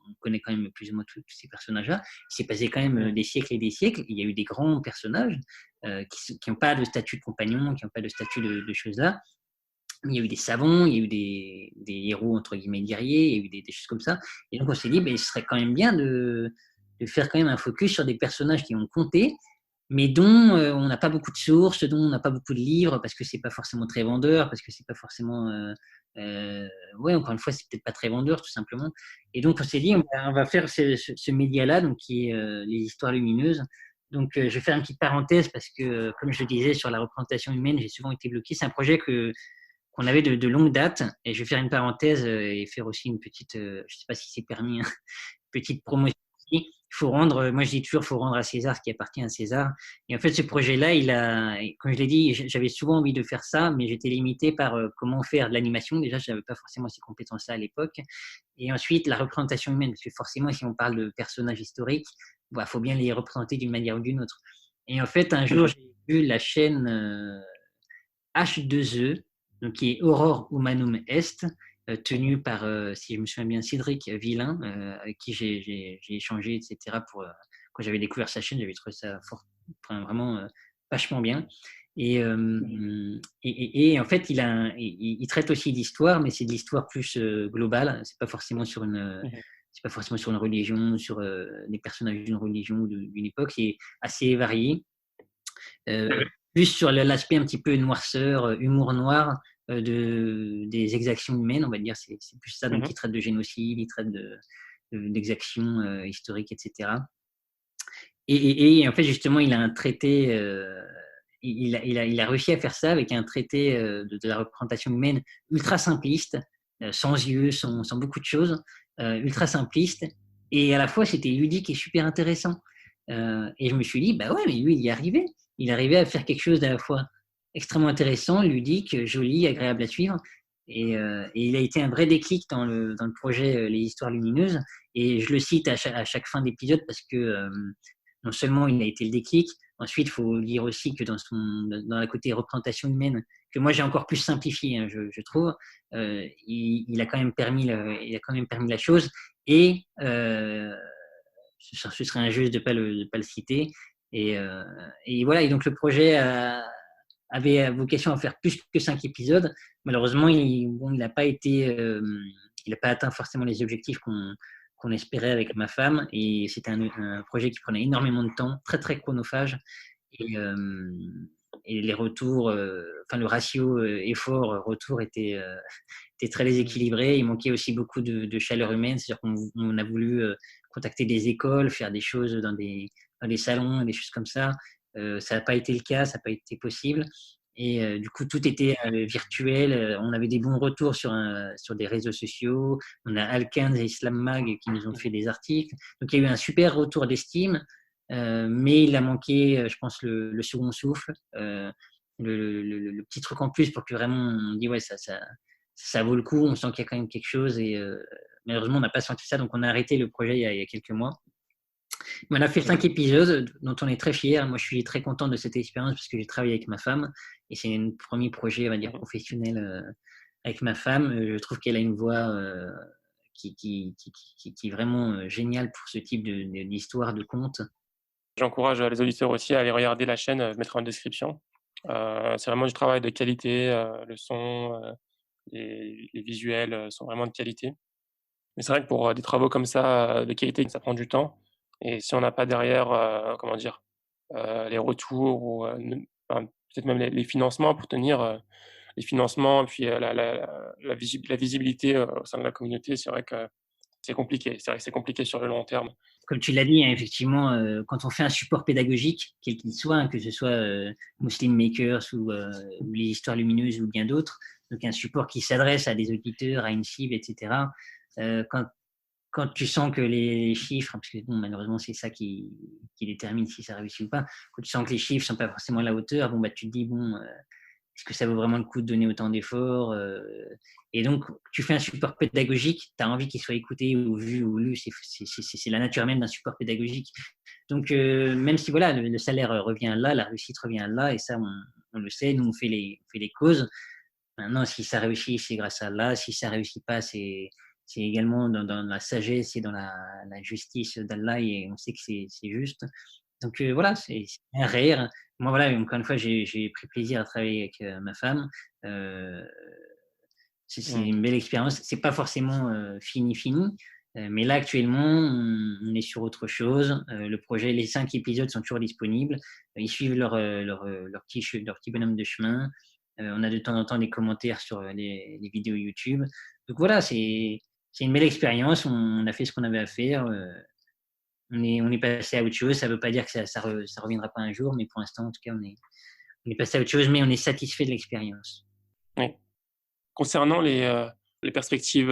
on connaît quand même plus ou moins tous ces personnages-là, il s'est passé quand même des siècles et des siècles. Il y a eu des grands personnages qui n'ont pas de statut de compagnon, qui n'ont pas de statut de choses là. Il y a eu des savants, il y a eu des héros entre guillemets guerriers, il y a eu des choses comme ça. Et donc on s'est dit, ben, ce serait quand même bien de faire quand même un focus sur des personnages qui ont compté, mais dont on n'a pas beaucoup de sources, dont on n'a pas beaucoup de livres, parce que c'est pas forcément très vendeur, parce que c'est pas forcément, ouais, encore une fois, c'est peut-être pas très vendeur, tout simplement. Et donc on s'est dit, on va faire ce média-là, donc qui est les histoires lumineuses. Donc je vais faire une petite parenthèse parce que, comme je le disais, sur la représentation humaine, j'ai souvent été bloqué. C'est un projet qu'on avait de longue date, et je vais faire une parenthèse et faire aussi une petite, je sais pas si c'est permis, hein, petite promotion. Il faut rendre, moi je dis toujours, il faut rendre à César ce qui appartient à César. Et en fait, ce projet-là, comme je l'ai dit, j'avais souvent envie de faire ça, mais j'étais limité par comment faire de l'animation. Déjà, je n'avais pas forcément ces compétences-là à l'époque. Et ensuite, la représentation humaine, parce que forcément, si on parle de personnages historiques, bah, faut bien les représenter d'une manière ou d'une autre. Et en fait, un jour, j'ai vu la chaîne H2E, donc qui est Aurore Humanum Est, tenu par, si je me souviens bien, Cédric Villain, avec qui j'ai échangé, etc. Quand j'avais découvert sa chaîne, j'avais trouvé ça vraiment vachement bien. Et en fait, il traite aussi d'histoire, mais c'est de l'histoire plus globale. C'est pas forcément sur une religion, sur des personnages d'une religion ou d'une époque. C'est assez varié. Plus sur l'aspect un petit peu noirceur, humour noir des exactions humaines, on va dire. C'est plus ça. Donc, il traite de génocide, il traite d'exactions historiques, etc. Et en fait, justement, il a un traité, il a réussi à faire ça avec un traité de la représentation humaine ultra simpliste, sans yeux, sans beaucoup de choses, ultra simpliste. Et à la fois, c'était ludique et super intéressant. Et je me suis dit, bah ouais, mais lui, il y arrivait. Il arrivait à faire quelque chose d'à la fois extrêmement intéressant, ludique, joli, agréable à suivre. Et il a été un vrai déclic dans le projet Les Histoires Lumineuses. Et je le cite à chaque fin d'épisode parce que non seulement il a été le déclic, ensuite il faut dire aussi que dans la côté représentation humaine, que moi j'ai encore plus simplifié, hein, je trouve, il a quand même permis la chose. Et ce serait injuste de ne pas le citer. Et voilà, et donc le projet avait vocation à faire plus que 5 épisodes. Malheureusement, il n'a pas atteint forcément les objectifs qu'on espérait avec ma femme. Et c'était un projet qui prenait énormément de temps, très très chronophage. Et les retours, le ratio effort-retour était très déséquilibré. Il manquait aussi beaucoup de chaleur humaine, c'est-à-dire qu'on a voulu contacter des écoles, faire des choses dans des salons, des choses comme ça. Ça n'a pas été le cas, ça n'a pas été possible. Et du coup, tout était virtuel. On avait des bons retours sur des réseaux sociaux. On a Alkans et Islam Mag qui nous ont fait des articles. Donc, il y a eu un super retour d'estime, mais il a manqué, je pense, le second souffle, le petit truc en plus pour que vraiment on dit ouais, ça vaut le coup. On sent qu'il y a quand même quelque chose. Et malheureusement, on n'a pas senti ça. Donc, on a arrêté le projet il y a quelques mois. On a fait 5 épisodes dont on est très fiers. Moi, je suis très content de cette expérience parce que j'ai travaillé avec ma femme et c'est un premier projet, on va dire, professionnel avec ma femme. Je trouve qu'elle a une voix qui est vraiment géniale pour ce type d'histoire, de conte. J'encourage les auditeurs aussi à aller regarder la chaîne, je mettrai en description. C'est vraiment du travail de qualité, le son, les visuels sont vraiment de qualité. Mais c'est vrai que pour des travaux comme ça, de qualité, ça prend du temps. Et si on n'a pas derrière, comment dire, les retours ou peut-être même les financements pour tenir les financements, et puis la visibilité au sein de la communauté, c'est vrai que c'est compliqué. C'est vrai que c'est compliqué sur le long terme. Comme tu l'as dit, hein, effectivement, quand on fait un support pédagogique, quel qu'il soit, hein, que ce soit Muslim Makers ou les Histoires Lumineuses ou bien d'autres, donc un support qui s'adresse à des auditeurs, à une cible, etc. Quand tu sens que les chiffres, parce que bon, malheureusement c'est ça qui détermine si ça réussit ou pas, quand tu sens que les chiffres sont pas forcément à la hauteur, bon bah tu te dis bon, est-ce que ça vaut vraiment le coup de donner autant d'efforts Et donc tu fais un support pédagogique, tu as envie qu'il soit écouté ou vu ou lu, c'est la nature même d'un support pédagogique. Donc même si voilà le salaire revient là, la réussite revient là, et ça on le sait, nous on fait les causes. Maintenant, si ça réussit, c'est grâce à Allah. Si ça réussit pas, c'est également dans la sagesse et dans la justice d'Allah, et on sait que c'est juste. Donc voilà, c'est un rire. Moi, voilà, encore une fois, j'ai pris plaisir à travailler avec ma femme. Euh, c'est Mmh. une belle expérience. C'est pas forcément fini, mais là actuellement, on est sur autre chose. Le projet, les 5 épisodes sont toujours disponibles. Ils suivent leur petit bonhomme de chemin. On a de temps en temps des commentaires sur les vidéos YouTube. Donc voilà, c'est une belle expérience. On a fait ce qu'on avait à faire. On est passé à autre chose. Ça ne veut pas dire que ça reviendra pas un jour, mais pour l'instant, en tout cas, on est passé à autre chose, mais on est satisfait de l'expérience. Oui. Concernant les perspectives,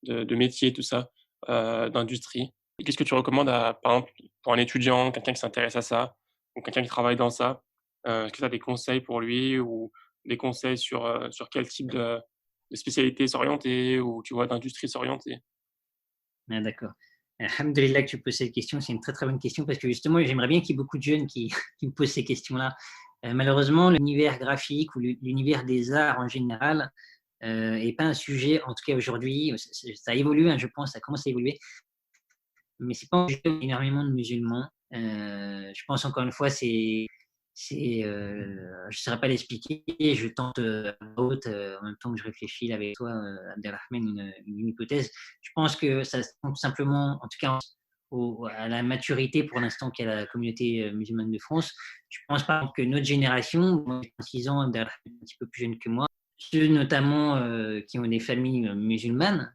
de métier, tout ça, d'industrie, qu'est-ce que tu recommandes par exemple, pour un étudiant, quelqu'un qui s'intéresse à ça ou quelqu'un qui travaille dans ça? Est-ce que tu as des conseils pour lui ou des conseils sur quel type de spécialité s'orienter ou tu vois, d'industrie s'orienter? Ah, d'accord. Alhamdoulilah que tu poses cette question, c'est une très très bonne question, parce que justement, j'aimerais bien qu'il y ait beaucoup de jeunes qui, qui me posent ces questions-là. Malheureusement, l'univers graphique ou l'univers des arts en général n'est pas un sujet, en tout cas aujourd'hui, ça évolue, hein, je pense, ça commence à évoluer, mais c'est pas un sujet où il y a énormément de musulmans. Je pense encore une fois, je ne saurais pas l'expliquer, je tente à haute, en même temps que je réfléchis là avec toi, Abdelrahman, une hypothèse. Je pense que ça se tente simplement, en tout cas à la maturité pour l'instant qu'a la communauté musulmane de France. Je pense par exemple que notre génération, moi j'ai 6 ans, Abdelrahman est un petit peu plus jeune que moi, ceux notamment qui ont des familles musulmanes,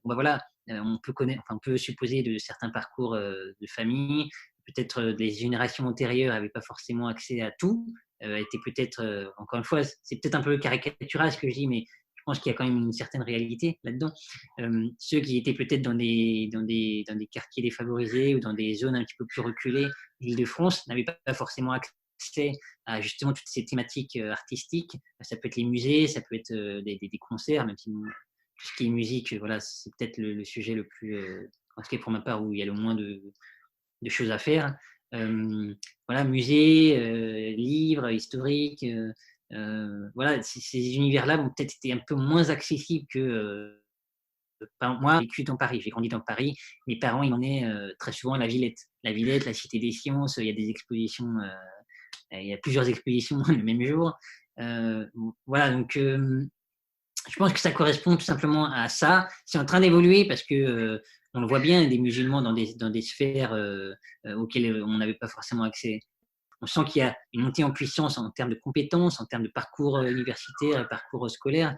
bon, voilà, on peut connaître, enfin, on peut supposer de certains parcours de famille. Peut-être des générations antérieures n'avaient pas forcément accès à tout, étaient peut-être, encore une fois, c'est peut-être un peu caricatural ce que je dis, mais je pense qu'il y a quand même une certaine réalité là-dedans. Ceux qui étaient peut-être dans des quartiers défavorisés ou dans des zones un petit peu plus reculées d'Île-de-France n'avaient pas forcément accès à justement toutes ces thématiques artistiques. Ça peut être les musées, ça peut être des concerts, même si tout ce qui est musique, voilà, c'est peut-être le sujet le plus, en tout cas pour ma part, où il y a le moins de choses à faire. Voilà, musée, livres historiques, voilà, ces univers-là vont peut-être être un peu moins accessibles que. Moi, j'ai vécu dans Paris, j'ai grandi dans Paris. Mes parents, ils emmenaient très souvent à la Villette. La Villette, la Cité des Sciences, il y a des expositions, il y a plusieurs expositions le même jour. Voilà, donc je pense que ça correspond tout simplement à ça. C'est en train d'évoluer parce que on le voit bien, des musulmans dans des sphères auxquelles on n'avait pas forcément accès. On sent qu'il y a une montée en puissance en termes de compétences, en termes de parcours universitaire et parcours scolaire,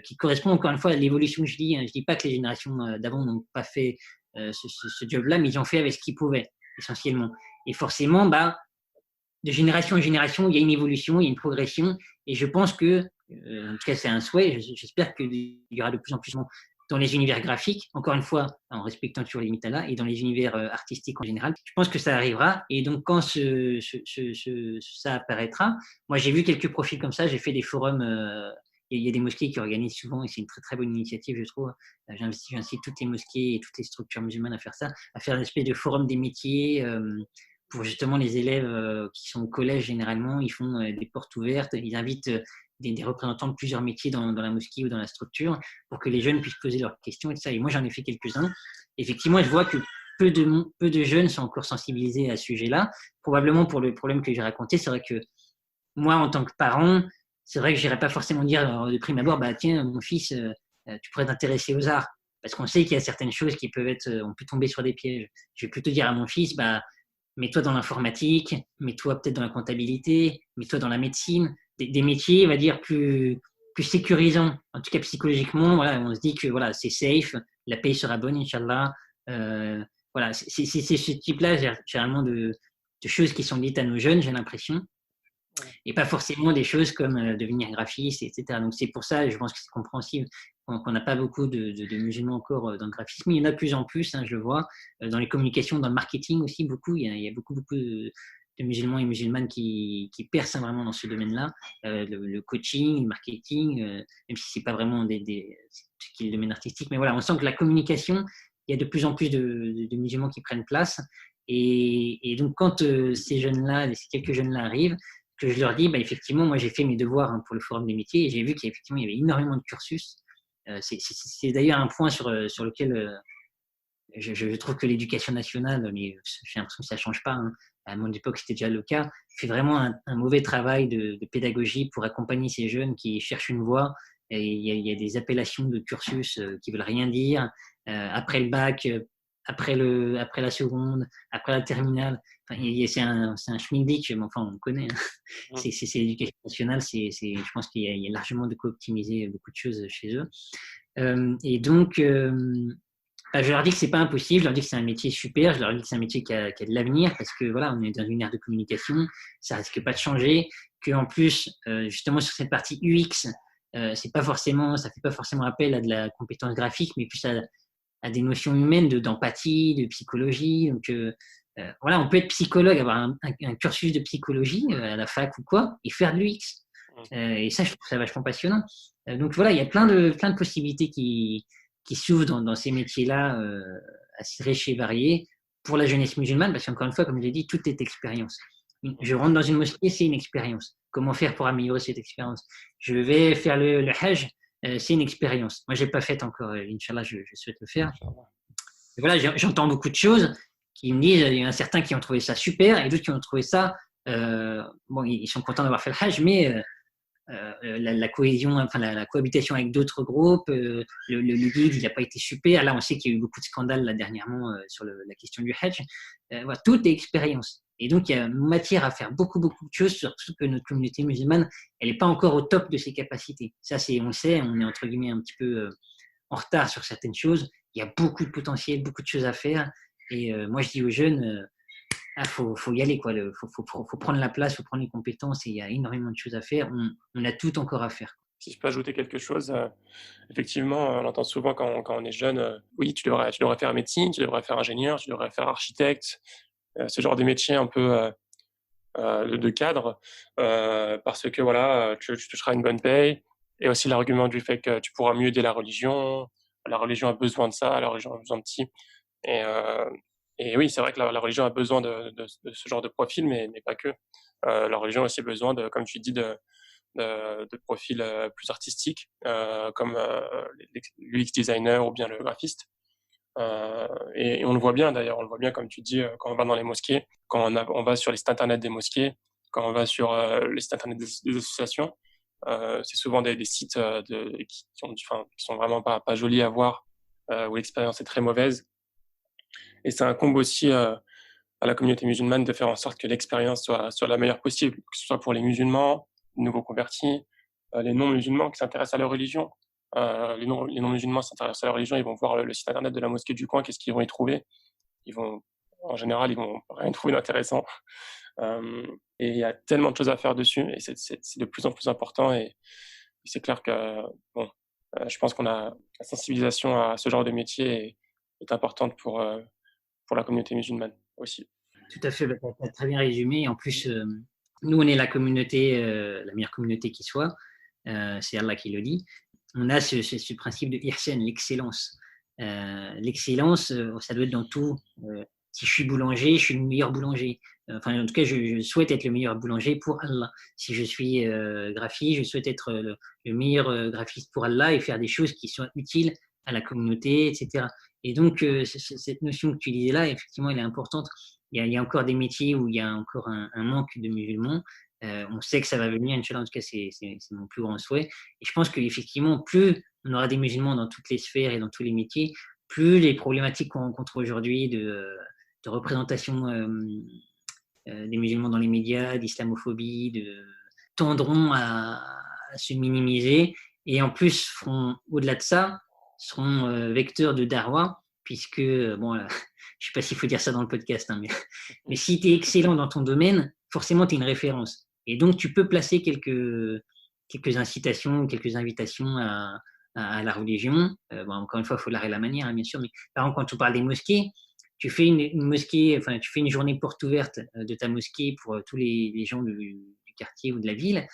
qui correspond encore une fois à l'évolution que je dis. Hein. Je dis pas que les générations d'avant n'ont pas fait ce job-là, mais ils ont fait avec ce qu'ils pouvaient, essentiellement. Et forcément, bah, de génération en génération, il y a une évolution, il y a une progression, et je pense que, en tout cas c'est un souhait, j'espère qu'il y aura de plus en plus dans les univers graphiques, encore une fois, en respectant toujours les limites là, et dans les univers artistiques en général. Je pense que ça arrivera, et donc quand ça apparaîtra, moi j'ai vu quelques profils comme ça, j'ai fait des forums, il y a des mosquées qui organisent souvent, et c'est une très très bonne initiative, je trouve. J'incite toutes les mosquées et toutes les structures musulmanes à faire ça, à faire une espèce de forum des métiers, pour justement les élèves qui sont au collège généralement. Ils font des portes ouvertes, ils invitent des représentants de plusieurs métiers dans la mosquée ou dans la structure pour que les jeunes puissent poser leurs questions et ça. Et moi, j'en ai fait quelques-uns. Effectivement, je vois que peu de jeunes sont encore sensibilisés à ce sujet-là, probablement pour le problème que j'ai raconté. C'est vrai que moi, en tant que parent, c'est vrai que je n'irais pas forcément dire de prime abord, bah, tiens, mon fils, tu pourrais t'intéresser aux arts. Parce qu'on sait qu'il y a certaines choses qui peuvent être, on peut tomber sur des pièges. Je vais plutôt dire à mon fils, bah, mets-toi dans l'informatique, mets-toi peut-être dans la comptabilité, mets-toi dans la médecine, des métiers, on va dire, plus sécurisants, en tout cas psychologiquement. Voilà, on se dit que voilà, c'est safe, la paye sera bonne, Inch'Allah. Voilà, c'est ce type-là, généralement, de choses qui sont dites à nos jeunes, j'ai l'impression. et pas forcément des choses comme devenir graphiste, etc. Donc c'est pour ça, je pense que c'est compréhensible qu'on n'a pas beaucoup de musulmans encore dans le graphisme. Il y en a de plus en plus, hein, je le vois, dans les communications, dans le marketing aussi, beaucoup. Il y a beaucoup de musulmans et musulmanes qui percent vraiment dans ce domaine-là. Le coaching, le marketing, même si c'est pas vraiment ce qui est le domaine artistique, mais voilà, on sent que la communication, il y a de plus en plus de musulmans qui prennent place. Et donc, quand ces jeunes-là, ces quelques jeunes-là arrivent, que je leur dis, bah, effectivement, moi j'ai fait mes devoirs pour le forum des métiers et j'ai vu qu'effectivement il y avait énormément de cursus. C'est d'ailleurs un point sur lequel je trouve que l'éducation nationale, mais j'ai l'impression que ça ne change pas, hein. À mon époque c'était déjà le cas, fait vraiment un mauvais travail de pédagogie pour accompagner ces jeunes qui cherchent une voie. Et il y a des appellations de cursus qui veulent rien dire. Après le bac, après la seconde, après la terminale, enfin, c'est un schmilblick, mais enfin on le connaît, hein. Mm. C'est l'éducation nationale, je pense qu'il y a largement de quoi optimiser beaucoup de choses chez eux. Et donc, je leur dis que c'est pas impossible, je leur dis que c'est un métier super, je leur dis que c'est un métier qui a de l'avenir parce que voilà, on est dans une ère de communication, ça risque pas de changer, qu'en plus, justement sur cette partie UX, ça fait pas forcément appel à de la compétence graphique, mais plus à des notions humaines d'empathie, de psychologie. Donc voilà, on peut être psychologue, avoir un cursus de psychologie à la fac ou quoi, et faire de l'UX. Et ça, je trouve ça vachement passionnant. Donc voilà, il y a plein de possibilités qui s'ouvrent dans ces métiers-là assez riches et variés pour la jeunesse musulmane, parce qu'encore une fois, comme je l'ai dit, tout est expérience. Je rentre dans une mosquée, c'est une expérience. Comment faire pour améliorer cette expérience? Je vais faire le Hajj, c'est une expérience. Moi, je n'ai pas fait encore, Inch'Allah, je souhaite le faire. Et voilà, j'entends beaucoup de choses qui me disent, il y en a certains qui ont trouvé ça super et d'autres qui ont trouvé ça, bon, ils sont contents d'avoir fait le Hajj, mais la cohésion, enfin la cohabitation avec d'autres groupes, le guide, il n'a pas été super. Là, on sait qu'il y a eu beaucoup de scandales là, dernièrement sur la question du Hajj. Voilà, tout est expérience. Et donc, il y a matière à faire beaucoup de choses, surtout que notre communauté musulmane, elle n'est pas encore au top de ses capacités. Ça, on le sait, on est entre guillemets un petit peu en retard sur certaines choses. Il y a beaucoup de potentiel, beaucoup de choses à faire. Et moi, je dis aux jeunes, faut y aller, quoi. Faut prendre la place, faut prendre les compétences et il y a énormément de choses à faire. On a tout encore à faire. Si je peux ajouter quelque chose, effectivement, on entend souvent quand on est jeune, oui, tu devrais faire médecine, tu devrais faire ingénieur, tu devrais faire architecte, ce genre de métier un peu de cadre, parce que voilà, tu toucheras une bonne paye, et aussi l'argument du fait que tu pourras mieux aider la religion a besoin de ça, la religion a besoin de ci, et, euh, et oui, c'est vrai que la religion a besoin de ce genre de profil, mais pas que. La religion a aussi besoin de, comme tu dis, de profils plus artistiques, comme l'UX designer ou bien le graphiste. Et on le voit bien d'ailleurs, on le voit bien comme tu dis, quand on va dans les mosquées, quand on va sur les sites internet des mosquées, quand on va sur les sites internet des associations, c'est souvent des sites qui sont vraiment pas jolis à voir, où l'expérience est très mauvaise. Et ça incombe aussi à la communauté musulmane de faire en sorte que l'expérience soit la meilleure possible, que ce soit pour les musulmans, les nouveaux convertis, les non-musulmans qui s'intéressent à leur religion. Les non-musulmans s'intéressent à leur religion, ils vont voir le site internet de la mosquée du coin, qu'est-ce qu'ils vont y trouver? En général, ils vont rien trouver d'intéressant. Et il y a tellement de choses à faire dessus, et c'est de plus en plus important. Et c'est clair que, bon, je pense qu'on a la sensibilisation à ce genre de métier est importante pour la communauté musulmane aussi. Tout à fait, tu as très bien résumé. En plus, nous, on est la communauté, la meilleure communauté qui soit. C'est Allah qui le dit. On a ce principe de ihsan, l'excellence. L'excellence, ça doit être dans tout. Si je suis boulanger, je suis le meilleur boulanger. Enfin, en tout cas, je souhaite être le meilleur boulanger pour Allah. Si je suis graphiste, je souhaite être le meilleur graphiste pour Allah et faire des choses qui soient utiles à la communauté, etc. Et donc, cette notion que tu disais là, effectivement, elle est importante. Il y a encore des métiers où il y a encore un manque de musulmans. On sait que ça va venir, Inch'Allah, en tout cas, c'est mon plus grand souhait. Et je pense qu'effectivement, plus on aura des musulmans dans toutes les sphères et dans tous les métiers, plus les problématiques qu'on rencontre aujourd'hui de représentation des musulmans dans les médias, d'islamophobie, tendront à se minimiser. Et en plus, au-delà de ça, seront vecteurs de darwa, puisque, bon, je ne sais pas s'il faut dire ça dans le podcast, hein, mais si tu es excellent dans ton domaine, forcément, tu es une référence. Et donc, tu peux placer quelques incitations, quelques invitations à la religion. Bon, encore une fois, il faut l'art et la manière, hein, bien sûr. Mais par exemple, quand tu parles des mosquées, tu fais une mosquée, enfin, tu fais une journée porte ouverte de ta mosquée pour tous les gens du quartier ou de la ville,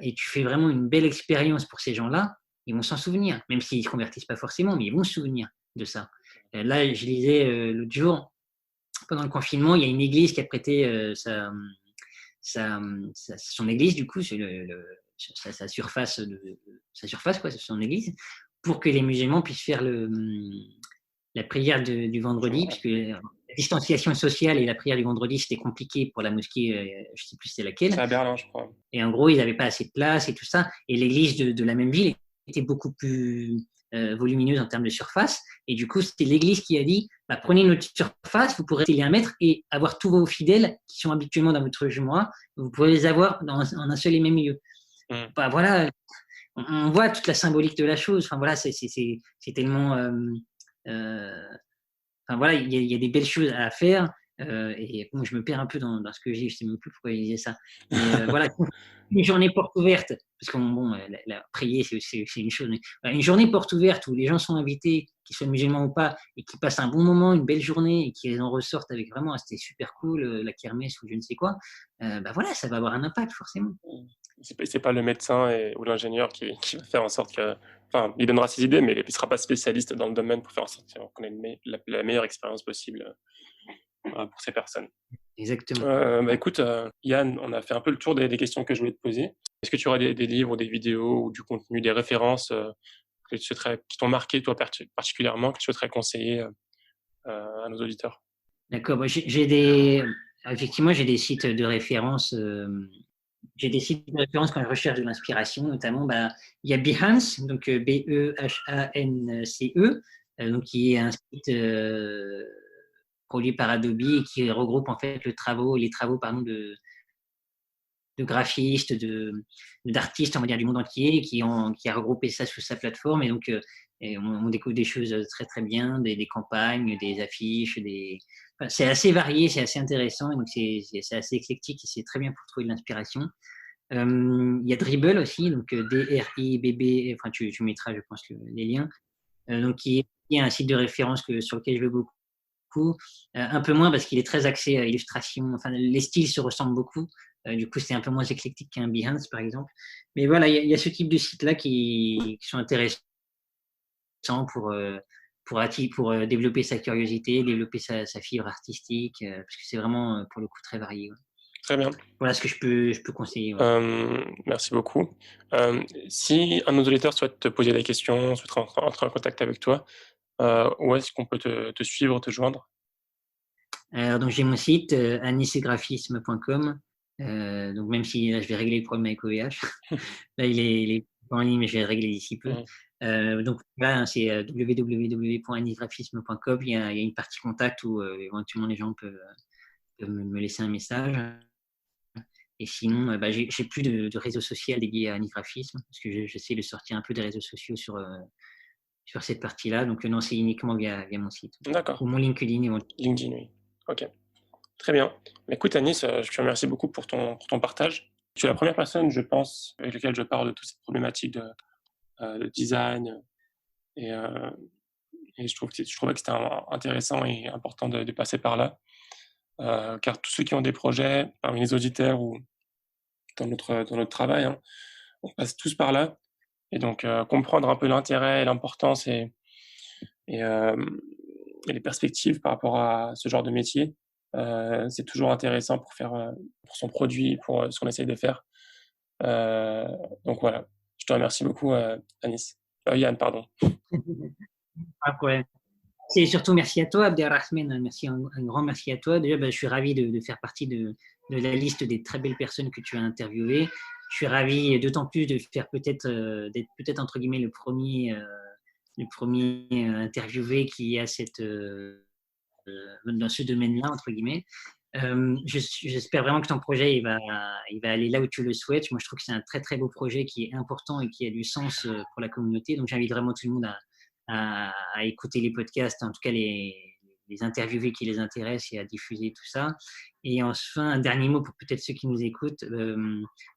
et tu fais vraiment une belle expérience pour ces gens-là. Ils vont s'en souvenir, même s'ils ne se convertissent pas forcément, mais ils vont se souvenir de ça. Là, je lisais l'autre jour, pendant le confinement, il y a une église qui a prêté son église, du coup, c'est sa surface, quoi, c'est son église, pour que les musulmans puissent faire la prière du vendredi, puisque la distanciation sociale et la prière du vendredi, c'était compliqué pour la mosquée, je ne sais plus c'est laquelle. C'est à Berlin, je crois. Et en gros, ils n'avaient pas assez de place et tout ça. Et l'église de la même ville était beaucoup plus volumineuse en termes de surface. Et du coup, c'était l'église qui a dit bah, prenez notre surface, vous pourrez les 1 mètre et avoir tous vos fidèles qui sont habituellement dans votre jumu'ah, vous pourrez les avoir en un seul et même lieu. Bah, voilà, on voit toute la symbolique de la chose. Enfin, voilà, c'est tellement. Enfin, voilà, il y a des belles choses à faire. Et bon, je me perds un peu dans ce que je dis, je ne sais même plus pourquoi il disait ça. Mais voilà, une journée porte ouverte, parce que bon, prier, c'est une chose, mais voilà, une journée porte ouverte où les gens sont invités, qu'ils soient musulmans ou pas, et qui passent un bon moment, une belle journée, et qu'ils en ressortent avec vraiment, ah, c'était super cool, la kermesse ou je ne sais quoi, bah voilà, ça va avoir un impact forcément. C'est pas le médecin ou l'ingénieur qui va faire en sorte que. Enfin, il donnera ses idées, mais il ne sera pas spécialiste dans le domaine pour faire en sorte qu'on ait la meilleure expérience possible pour ces personnes. Exactement. Bah écoute, Yann, on a fait un peu le tour des questions que je voulais te poser. Est-ce que tu aurais des livres, des vidéos ou du contenu, des références qui t'ont marqué, toi, particulièrement, que tu souhaiterais conseiller à nos auditeurs? D'accord, effectivement, j'ai des sites de référence. J'ai des sites de référence quand je recherche de l'inspiration, notamment, bah, il y a Behance, donc Behance, donc qui est un site produit par Adobe et qui regroupe en fait les travaux pardon, de graphistes, d'artistes, on va dire, du monde entier, qui a regroupé ça sous sa plateforme. Et donc, on découvre des choses très, très bien, des campagnes, des affiches, enfin, c'est assez varié, c'est assez intéressant. Et donc, c'est assez éclectique et c'est très bien pour trouver de l'inspiration. Il y a Dribble aussi, donc DRIBB, enfin, tu mettras, je pense, les liens. Donc, qui est un site de référence sur lequel je vais beaucoup. Un peu moins parce qu'il est très axé à illustration. Enfin, les styles se ressemblent beaucoup. Du coup, c'est un peu moins éclectique qu'un Behance, par exemple. Mais voilà, il y a ce type de sites-là qui sont intéressants pour développer sa curiosité, développer sa fibre artistique, parce que c'est vraiment, pour le coup, très varié. Ouais. Très bien. Voilà ce que je peux conseiller. Ouais. Merci beaucoup. Si un de nos auditeurs souhaite te poser des questions, souhaite entrer en contact avec toi, où est-ce qu'on peut te suivre, te joindre? Donc, j'ai mon site, anicegraphisme.com. Donc, même si là, je vais régler le problème avec OVH. Là, il est pas en ligne, mais je vais le régler d'ici peu. Donc, là, c'est www.anicegraphisme.com. Il y a une partie contact où éventuellement les gens peuvent me laisser un message. Et sinon, j'ai plus de réseau social dédié à anigraphisme, parce que j'essaie de sortir un peu des réseaux sociaux sur cette partie-là. Donc, non, c'est uniquement via mon site. D'accord. Ou mon LinkedIn. LinkedIn, oui. Ok. Très bien. Écoute, Anis, je te remercie beaucoup pour ton partage. Tu es la première personne, je pense, avec laquelle je parle de toutes ces problématiques de design. Et je trouvais que c'était intéressant et important de passer par là. Car tous ceux qui ont des projets, parmi les auditeurs ou dans notre travail, hein, on passe tous par là. Et donc, comprendre un peu l'intérêt et l'importance et les perspectives par rapport à ce genre de métier, c'est toujours intéressant pour son produit, pour ce qu'on essaye de faire. Donc voilà, je te remercie beaucoup, Anis. Yann, pardon. Pas de problème. C'est surtout merci à toi, Abderrahmane. Merci, un grand merci à toi. Déjà, je suis ravi de faire partie de la liste des très belles personnes que tu as interviewées. Je suis ravi d'autant plus de faire d'être peut-être entre guillemets le premier interviewé qui a dans ce domaine-là, entre guillemets. J'espère vraiment que ton projet il va aller là où tu le souhaites. Moi, je trouve que c'est un très très beau projet qui est important et qui a du sens pour la communauté. Donc, j'invite vraiment tout le monde à écouter les podcasts, en tout cas les les interviewer qui les intéressent et à diffuser tout ça. Et enfin, un dernier mot pour peut-être ceux qui nous écoutent.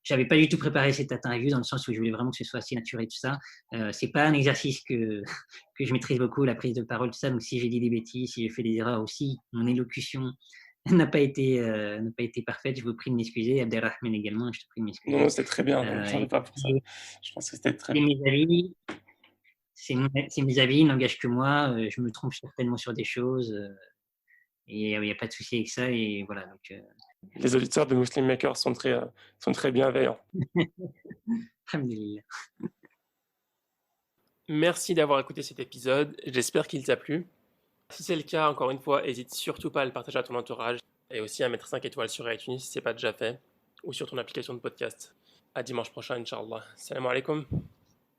J'avais pas du tout préparé cette interview dans le sens où je voulais vraiment que ce soit assez naturel tout ça. C'est pas un exercice que que je maîtrise beaucoup, la prise de parole, tout ça. Donc si j'ai dit des bêtises, si j'ai fait des erreurs aussi, mon élocution n'a pas été parfaite. Je vous prie de m'excuser. Abdelrahman également, je te prie de Non, m'excuser. c'est très bien, ne t'en Et fais pas pour ça. puis, Je pense que c'était très c'est bien. mes avis, c'est mes avis, ils n'engagent que moi. Je me trompe certainement sur des choses. Et il n'y a pas de souci avec ça. Et voilà. Donc, Les auditeurs de Muslim Maker sont très bienveillants. alhamdulillah. Merci d'avoir écouté cet épisode, j'espère qu'il t'a plu. Si c'est le cas, encore une fois, n'hésite surtout pas à le partager à ton entourage et aussi à mettre 5 étoiles sur iTunes si ce n'est pas déjà fait ou sur ton application de podcast. À dimanche prochain, Inch'Allah. Salam alaikum.